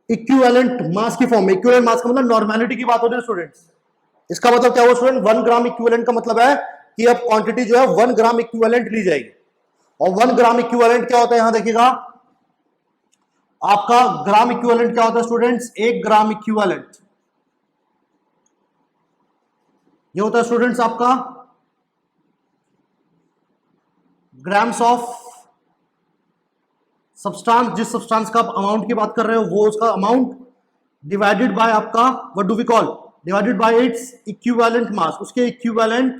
[SPEAKER 1] इक्विवेलेंट मास की फॉर्म में। इक्विवेलेंट मास का मतलब नॉर्मेलिटी की बात हो रही है स्टूडेंट्स। इसका मतलब क्या हुआ स्टूडेंट? 1 ग्राम इक्विवेलेंट का मतलब है कि अब क्वांटिटी जो है 1 ग्राम इक्विवेलेंट ली जाएगी। और 1 ग्राम इक्विवेलेंट क्या होता है? यहां देखिएगा आपका ग्राम इक्विवेलेंट क्या होता है स्टूडेंट्स? 1 ग्राम इक्विवेलेंट ये होता है स्टूडेंट्स आपका ग्राम्स ऑफ सब्सटेंस, जिस सब्सटेंस का आप अमाउंट की बात कर रहे हो वो उसका अमाउंट डिवाइडेड बाय आपका what do we call? Divided by its equivalent mass. उसके इक्विवेलेंट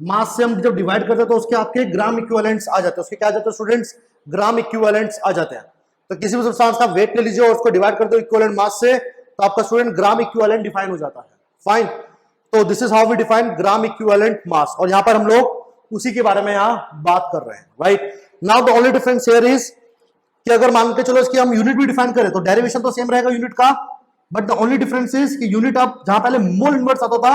[SPEAKER 1] मास से हम जब डिवाइड करते हैं तो उसके आपके ग्राम इक्विवेलेंट्स आ जाते हैं। उसके क्या आ जाते हैं स्टूडेंट्स? ग्राम इक्विवेलेंट्स आ जाते हैं। तो किसी भी सब्सटेंस का वेट ले लीजिए और उसको डिवाइड कर दो इक्विवेलेंट मास से, तो आपका स्टूडेंट ग्राम इक्विवेलेंट डिफाइन हो जाता है। फाइन, तो this is how we define gram equivalent mass, और यहां पर हम लोग उसी के बारे में यहां बात कर रहे हैं, right. Now the only difference here is कि अगर मान के चलो इसकी हम यूनिट भी डिफाइन करें तो डेरिवेशन तो सेम रहेगा यूनिट का, but the only difference is कि यूनिट अब जहां पहले मोल इनवर्स आता था,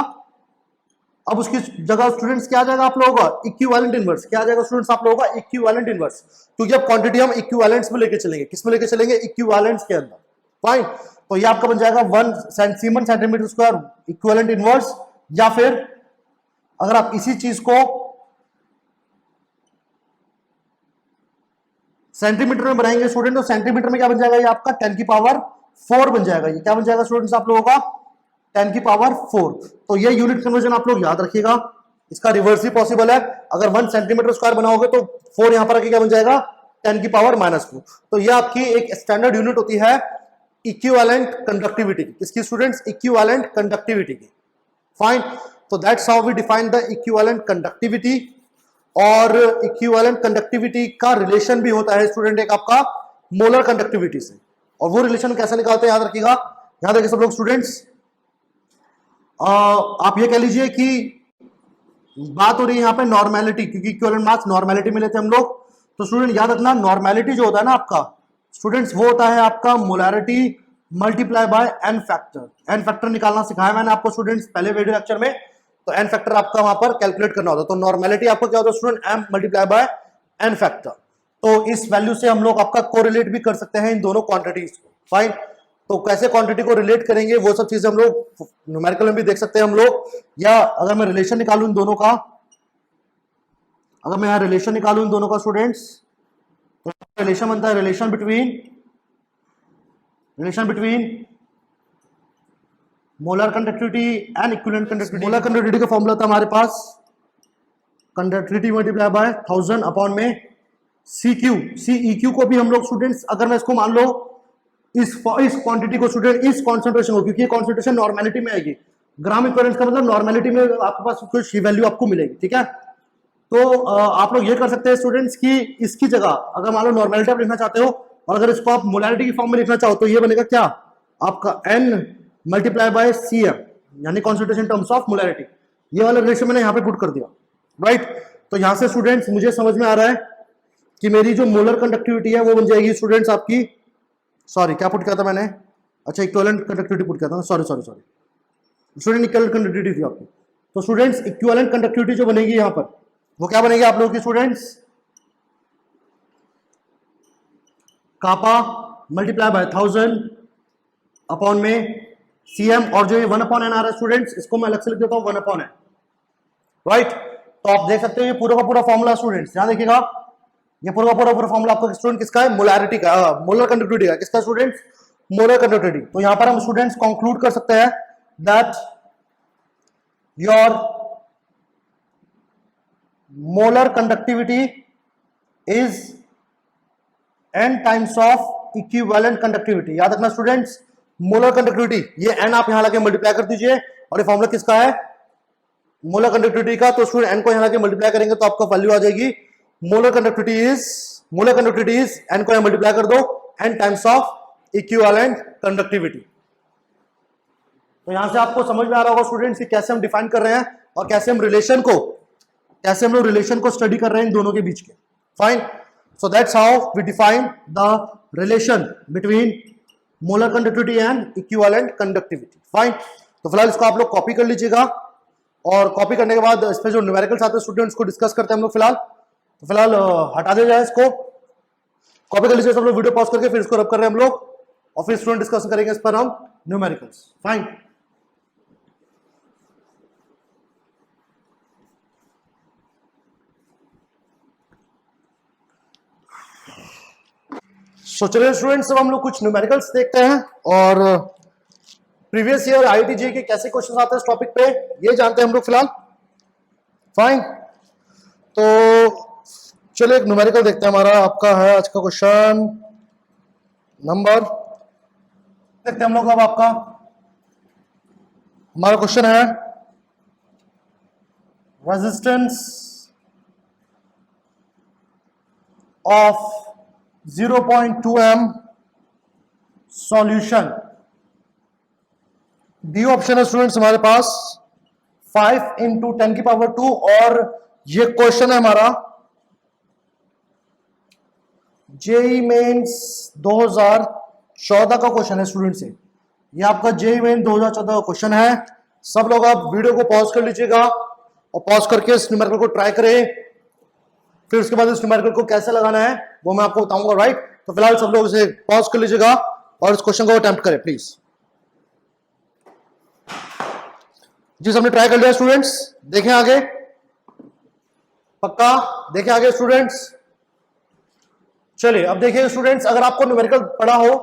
[SPEAKER 1] अब उसकी जगह स्टूडेंट्स क्या आ जाएगा आप लोगों का? Equivalent inverse. क्या आ जाएगा स्टूडेंट्स आप लोगों का? Equivalent inverse. क्योंकि अब क्वांटिटी हम इक्विवेलेंट्स में लेके चलेंगे। किस में लेके चलेंगे? इक्विवेलेंट्स के अंदर। फाइन, तो ये आपका बन जाएगा 1 siemens centimetre square equivalent inverse, या फिर अगर आप इसी चीज को सेंटीमीटर में बनाएंगे स्टूडेंट, तो सेंटीमीटर में क्या बन जाएगा? ये आपका 10 की पावर 4 बन जाएगा। ये क्या बन जाएगा स्टूडेंट्स आप लोगों का? 10 की पावर 4। तो ये यूनिट कन्वर्जन आप लोग याद रखिएगा, इसका रिवर्स भी पॉसिबल है। अगर 1 सेंटीमीटर स्क्वायर बनाओगे तो 4 यहां पर आके क्या बन जाएगा? 10 की पावर -2। तो ये आपकी एक स्टैंडर्ड यूनिट होती है इक्विवेलेंट कंडक्टिविटी की। किसकी स्टूडेंट्स? इक्विवेलेंट कंडक्टिविटी की। फाइन, तो that's how we define the equivalent conductivity. और इक्विवेलेंट कंडक्टिविटी का रिलेशन भी होता है स्टूडेंट एक आपका मोलर कंडक्टिविटी से, और वो रिलेशन कैसे निकालते हैं याद रखिएगा। याद रखिए सब लोग स्टूडेंट्स, आप ये कह लीजिए कि बात हो रही है यहाँ पे नॉर्मेलिटी, क्योंकि इक्विवेलेंट मास नॉर्मेलिटी में लेते हैं हम लोग। तो स्टूडेंट याद रखना, नॉर्मेलिटी जो होता है ना आपका स्टूडेंट्स, वो होता है आपका molarity multiply by n factor. N factor निकालना सिखाया मैंने आपको स्टूडेंट्स पहले वीडियो लेक्चर में। तो एन फैक्टर आपका वहां पर कैलकुलेट करना होता है। तो नॉर्मेलिटी आपको क्या होता है student? M multiply by n factor. तो इस वैल्यू से हम लोग आपका कोरिलेट भी कर सकते हैं इन दोनों क्वांटिटीज को। फाइन, तो कैसे क्वांटिटी को रिलेट करेंगे वो सब चीजें हम लोग न्यूमेरिकल में भी देख सकते हैं हम लोग, या अगर मैं रिलेशन निकालूं इन दोनों का, अगर मैं यहां रिलेशन निकालूं इन दोनों का स्टूडेंट्स, तो रिलेशन बनता है relation between molar conductivity and equivalent conductivity. Molar conductivity का फॉर्मूला था हमारे पास कंडक्टिविटी मल्टीप्लाई बाय 1000 अपॉन में CEQ को भी हम लोग स्टूडेंट्स, अगर मैं इसको मान लो इस क्वांटिटी को स्टूडेंट, इस कॉन्सेंट्रेशन को, क्योंकि ये कॉन्सेंट्रेशन नॉर्मेलिटी में आएगी, ग्राम इक्विवेलेंस का मतलब नॉर्मेलिटी में आपके पास कुछ वैल्यू आपको मिलेगी, ठीक है। तो आप लोग ये कर सकते हैं स्टूडेंट्स कि इसकी जगह अगर मान लो नॉर्मेलिटी आप लिखना चाहते हो और अगर इसको आप मोलैरिटी की फॉर्म में लिखना चाहो तो ये बनेगा क्या आपका N मल्टीप्लाई बाय CM, यानी कॉन्सेंट्रेशन टर्म्स ऑफ मोलैरिटी। ये वाला रिलेशन मैंने यहाँ पे पुट कर दिया, राइट। तो यहाँ से स्टूडेंट्स मुझे समझ में आ रहा है कि मेरी जो मोलर कंडक्टिविटी है वो बन जाएगी स्टूडेंट्स आपकी, सॉरी क्या पुट किया था मैंने, अच्छा इक्विवेलेंट कंडक्टिविटी पुट किया था, सॉरी स्टूडेंट इक्विवेलेंट कंडक्टिविटी थी आपकी। तो स्टूडेंट्स इक्विवेलेंट कंडक्टिविटी जो बनेगी यहाँ पर वो क्या बनेगी आप लोगों की students, kappa multiply by 1000 upon में CM, और जो ये 1 अपॉन एन आ रहा है स्टूडेंट्स, इसको मैं अलग से लिख देता हूं 1 अपॉन एन, राइट। तो आप देख सकते हो ये पूरा का पूरा फॉर्मूला स्टूडेंट्स, ध्यान देखिएगा, ये पूरा का पूरा फॉर्मूला आपका स्टूडेंट किसका है, मोलैरिटी का, मोलर कंडक्टिविटी का, किसका स्टूडेंट्स, मोलर कंडक्टिविटी। तो यहां पर हम स्टूडेंट्स कंक्लूड कर सकते हैं that your molar conductivity is n times of equivalent conductivity. याद रखना स्टूडेंट्स, मोलर कंडक्टिविटी, ये n आप यहां लाके मल्टीप्लाई कर दीजिए, और ये फॉर्मूला किसका है, मोलर कंडक्टिविटी का। तो स्टूडेंट n को यहां लाके मल्टीप्लाई करेंगे तो आपका वैल्यू आ जाएगी मोलर कंडक्टिविटी इज n को यहां मल्टीप्लाई कर दो n times of equivalent conductivity. तो यहां से आपको समझ में आ रहा होगा स्टूडेंट्स कि कैसे हम डिफाइन कर रहे हैं और कैसे हम लोग रिलेशन को स्टडी कर रहे हैं इन दोनों के बीच के। Fine, so that's how we define the relation between molar conductivity and equivalent conductivity. Fine, तो फिलहाल इसको आप लोग कॉपी कर लीजिएगा, और कॉपी करने के बाद इस पे जो न्यूमेरिकल्स आते हैं स्टूडेंट्स को डिस्कस करते हैं हम लोग फिलहाल। तो फिलहाल हटा दे जाए इसको, कॉपी कर लीजिए सब लोग, वीडियो पॉज करके फिर इसको रब कर रहे हैं हम लोग, और फिर स्टूडेंट डिस्कस करेंगे इस पर हम न्यूमेरिकल्स। फाइन, तो चलिए स्टूडेंट्स अब हम लोग कुछ न्यूमेरिकल्स देखते हैं और प्रीवियस ईयर IIT JEE के कैसे क्वेश्चंस आते हैं इस टॉपिक पे ये जानते हैं हम लोग फिलहाल। फाइन, तो चलिए एक न्यूमेरिकल देखते हैं, हमारा आपका है आज का क्वेश्चन नंबर, देखते हैं हम लोग अब आपका, हमारा क्वेश्चन है resistance of 0.2 m solution. D option है स्टूडेंट्स हमारे पास 5 × 10⁻², और ये क्वेश्चन है हमारा JEE मेंस 2014 का क्वेश्चन है स्टूडेंट से। ये आपका JEE मेंस 2014 का क्वेश्चन है। सब लोग आप वीडियो को पॉज कर लीजिएगा और पॉज करके इस न्यूमेरिकल को ट्राई करें, फिर उसके बाद इस न्यूमेरिकल को कैसे लगाना है वो मैं आपको बताऊंगा, राइट। तो फिलहाल सब लोग इसे पॉज कर लीजिएगा और इस क्वेश्चन को अटेम्प्ट करें प्लीज। जी सबने ट्राई कर लिया स्टूडेंट्स, देखें आगे, पक्का देखें आगे स्टूडेंट्स। चलिए अब देखिए स्टूडेंट्स, अगर आपको न्यूमेरिकल पढ़ा हो,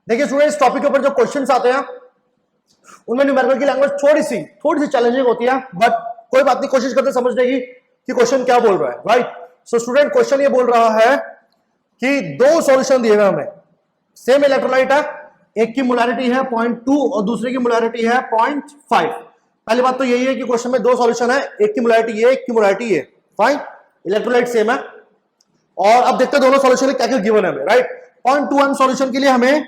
[SPEAKER 1] देखिए स्टूडेंट्स टॉपिक के ऊपर जो क्वेश्चंस आते हैं उनमें न्यूमेरिकल की लैंग्वेज थोड़ी सी चैलेंजिंग होती है, बट कोई बात नहीं, कोशिश करते समझने की कि क्वेश्चन क्या बोल रहा है, राइट। सो स्टूडेंट क्वेश्चन ये बोल रहा है कि दो सॉल्यूशन दिए हुए हमें, सेम इलेक्ट्रोलाइट है, एक की मोलैरिटी है 0.2 और दूसरे की मोलैरिटी है 0.5। पहली बात तो यही है कि क्वेश्चन में दो सॉल्यूशन है, एक की मोलैरिटी ये, एक की मोलैरिटी ये, फाइन, इलेक्ट्रोलाइट सेम है। और अब देखते हैं दोनों सॉल्यूशन क्या क्या गिवन है हमें, राइट। 0.2 m सॉल्यूशन के लिए हमें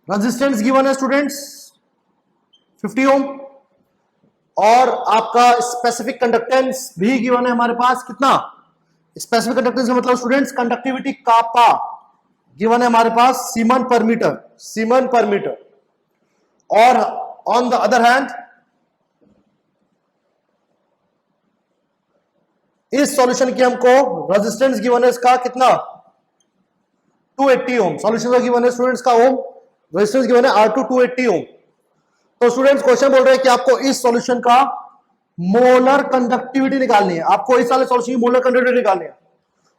[SPEAKER 1] रेजिस्टेंस गिवन है स्टूडेंट्स 50 ओम, और आपका स्पेसिफिक कंडक्टेंस भी गिवन है हमारे पास, कितना, स्पेसिफिक कंडक्टेंस का मतलब स्टूडेंट्स कंडक्टिविटी कापा गिवन है हमारे पास सीमन पर मीटर। और ऑन द अदर हैंड इस सॉल्यूशन की हमको रेजिस्टेंस गिवन है इसका कितना 280 ओम। सॉल्यूशन का गिवन है स्टूडेंट्स का ओम, रेजिस्टेंस गिवन है R2 280 ओम। तो स्टूडेंट्स क्वेश्चन बोल रहे हैं कि आपको इस सॉल्यूशन का मोलर कंडक्टिविटी निकालनी है, आपको इस वाले सॉल्यूशन की मोलर कंडक्टिविटी निकालनी है,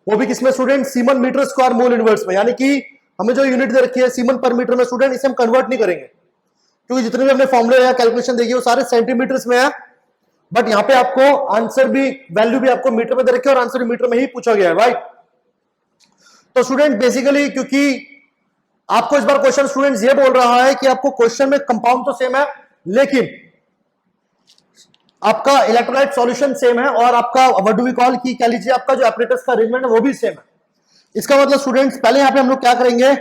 [SPEAKER 1] वो भी किसमें student siemens metre square mole inverse में, यानी कि हमें जो यूनिट दे रखी है सीमन पर मीटर में स्टूडेंट, इसे हम कन्वर्ट नहीं करेंगे क्योंकि जितने भी हमने फॉर्मूले या कैलकुलेशन देखी वो सारे सेंटीमीटर्स में है, बट यहाँ पे आपको आंसर भी वैल्यू भी आपको मीटर में दे रखी है और आंसर भी मीटर में ही पूछा गया है, राइट। तो स्टूडेंट बेसिकली क्योंकि आपको इस बार क्वेश्चन स्टूडेंट्स ये बोल रहा है कि आपको क्वेश्चन में कंपाउंड तो सेम है लेकिन आपका इलेक्ट्रोलाइट सॉल्यूशन सेम है और आपका व्हाट डू वी कॉल की कह लीजिए आपका जो एपरेटस का अरेंजमेंट है वो भी सेम है। इसका मतलब स्टूडेंट्स पहले यहां पे हम लोग क्या करेंगे,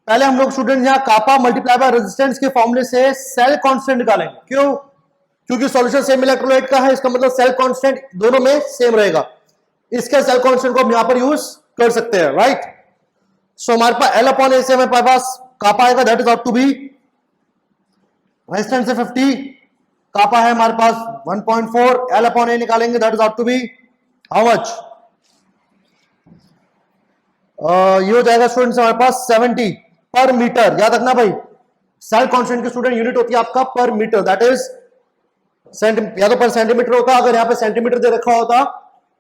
[SPEAKER 1] पहले हम लोग स्टूडेंट्स यहां कापा मल्टीप्लाई बाय रेजिस्टेंस के फॉर्मूले से सेल कांस्टेंट निकालेंगे। क्यों? क्योंकि सॉल्यूशन सेम इलेक्ट्रोलाइट का है, इसका मतलब सेल कांस्टेंट दोनों में सेम रहेगा, इसके सेल कांस्टेंट को हम यहां पर यूज कर सकते हैं, राइट। सो हमारे पास L अपॉन ए से हमारे पास कापा आएगा, that is out to be resistance से 50, कापा है हमारे पास 1.4, L अपॉन ए निकालेंगे that is out to be how much, ये हो जाएगा स्टूडेंट्स हमारे पास 70 पर मीटर। याद रखना भाई सेल कांस्टेंट की स्टूडेंट यूनिट होती है आपका पर मीटर, दैट इज या तो पर सेंटीमीटर होता, अगर यहाँ पे सेंटीमीटर दे रखा होता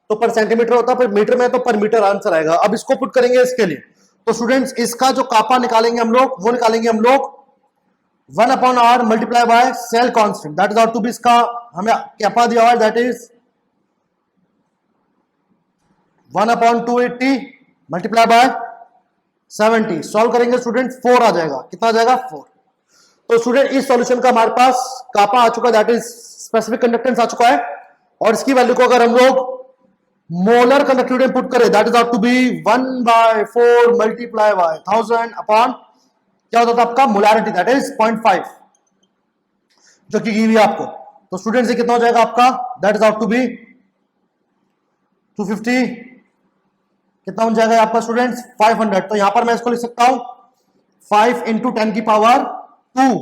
[SPEAKER 1] तो पर सेंटीमीटर होता, पर मीटर में तो पर मीटर आंसर आएगा। अब इसको पुट करेंगे इसके लिए, तो स्टूडेंट्स इसका जो कापा निकालेंगे हम लोग वो निकालेंगे हम लोग 1 upon R multiply by cell constant, that is out to be, इसका हमें कापा दिया हुआ है that is 1 upon 280 multiply by 70। Solve करेंगे स्टूडेंट 4 आ जाएगा, कितना आ जाएगा 4। तो स्टूडेंट इस सॉल्यूशन का हमारे पास कापा आ चुका है दैट इज स्पेसिफिक कंडक्टेंस आ चुका है और इसकी वैल्यू को अगर हम लोग मोलर कंडक्टिविटी पुट करें that is out to be 1/4 multiply by 1000 upon क्या होता था आपका मोलारिटी दैट इज 0.5 जो कि गिवी आपको। तो स्टूडेंट से कितना हो जाएगा आपका that is out to be 250, कितना हो जाएगा आपका स्टूडेंट्स 500। तो यहां पर मैं इसको लिख सकता हूं 5 इंटू 10 की power 2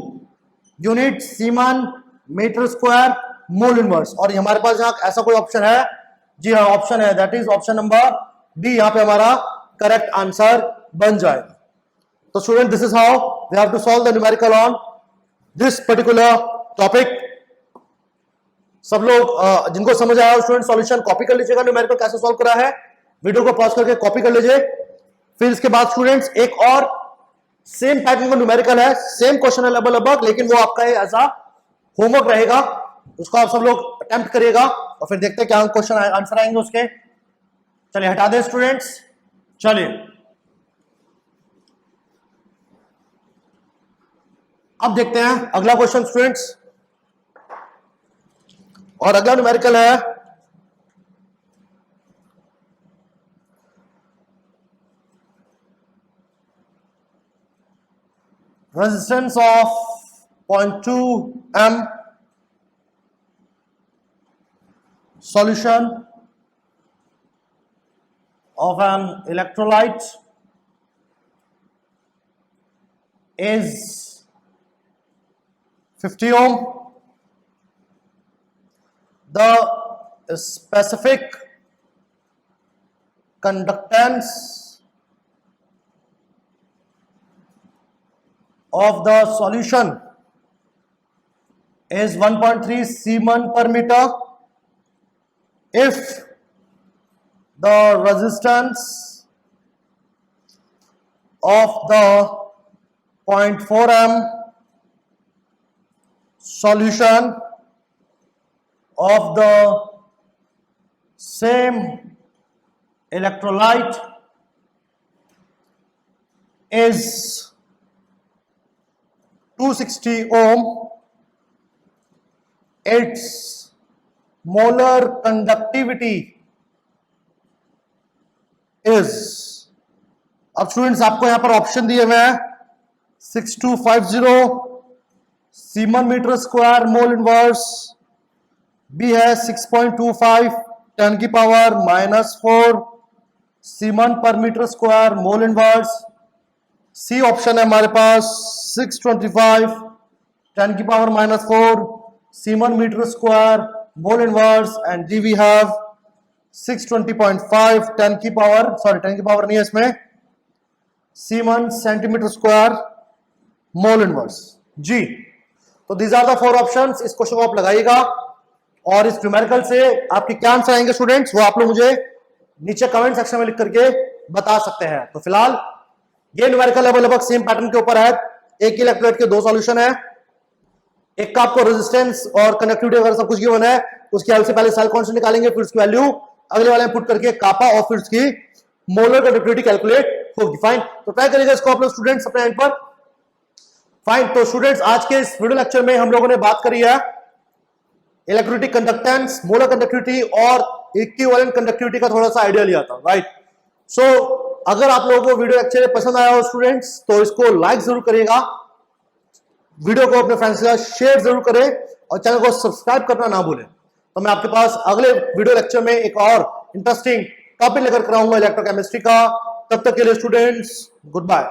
[SPEAKER 1] unit siemens metre square mole inverse. और हमारे पास यहां ऐसा कोई ऑप्शन है, जी हाँ ऑप्शन है, that is option number D, यहां पे हमारा करेक्ट आंसर बन जाएगा। तो student this is how we have to solve the numerical on this particular topic. सब लोग जिनको समझ आया स्टूडेंट सॉल्यूशन कॉपी कर लीजिएगा, न्यूमेरिकल कैसे सॉल्व करा है वीडियो को पॉज करके कॉपी कर लीजिए। फिर इसके बाद स्टूडेंट्स एक और सेम पैटर्न का न्यूमेरिकल है, सेम क्वेश्चन है लगभग, लेकिन वो आपका एज अ होमवर्क रहेगा, उसको आप सब लोग अटेम्प्ट करिएगा और फिर देखते हैं क्या क्वेश्चन आंसर आएंगे उसके। चलिए हटा दें स्टूडेंट्स, चलिए अब देखते हैं अगला क्वेश्चन स्टूडेंट्स, और अगला न्यूमेरिकल है resistance of 0.2 m solution of an electrolyte is 50 ohm. The specific conductance of the solution is 1.3 Siemens per meter if the resistance of the 0.4 m solution of the same electrolyte is 260 ohm, its molar conductivity is, अब students आपको यहां पर option दिए हुए हैं 6250 siemens metre square mole inverse, B है 6.25 10 की power -4 siemens per metre square mole inverse, C option है हमारे पास 625 10 की power -4 siemens metre square mole inverse, and D we have 620.5 10 की पावर नहीं है इसमें, siemens centimetre square mole inverse जी। तो दीज आर द 4 ऑप्शंस। इस क्वेश्चन को आप लगाइएगा और इस न्यूमेरिकल से आपके क्या आंसर आएंगे स्टूडेंट्स, वो आप लोग मुझे नीचे कमेंट सेक्शन में लिख करके बता सकते हैं। तो फिलहाल ये न्यूमेरिकल लगभग सेम पैटर्न के ऊपर है। एक इलेक्ट्रोलाइट के 2 सॉल्यूशन है, एक का आपको रेजिस्टेंस और कंडक्टिविटी वगैरह सब कुछ गिवन है, उसकी वैल्यू से पहले सेल कांस्टेंट निकालेंगे, फिर उसकी वैल्यू अगले वाले में पुट करके कापा और फिर उसकी मोलर कंडक्टिविटी कैलकुलेट होगी। फाइन, तो ट्राई करिएगा इसको आप लोग स्टूडेंट्स अपने एंड पर। फाइन, तो स्टूडेंट्स आज के इस वीडियो लेक्चर में हम लोगों ने बात करी है इलेक्ट्रोलिटिक कंडक्टेंस, मोलर कंडक्टिविटी और इक्विवेलेंट कंडक्टिविटी का थोड़ा सा आइडिया लिया था। राइट, सो अगर आप लोगों को वीडियो लेक्चर पसंद आया हो स्टूडेंट्स तो इसको लाइक जरूर करिएगा, वीडियो को अपने फ्रेंड्स के साथ शेयर जरूर करें और चैनल को सब्सक्राइब करना ना भूलें। तो मैं आपके पास अगले वीडियो लेक्चर में एक और इंटरेस्टिंग टॉपिक लेकर आऊंगा इलेक्ट्रोकेमिस्ट्री का। तब तक के लिए स्टूडेंट्स गुड बाय।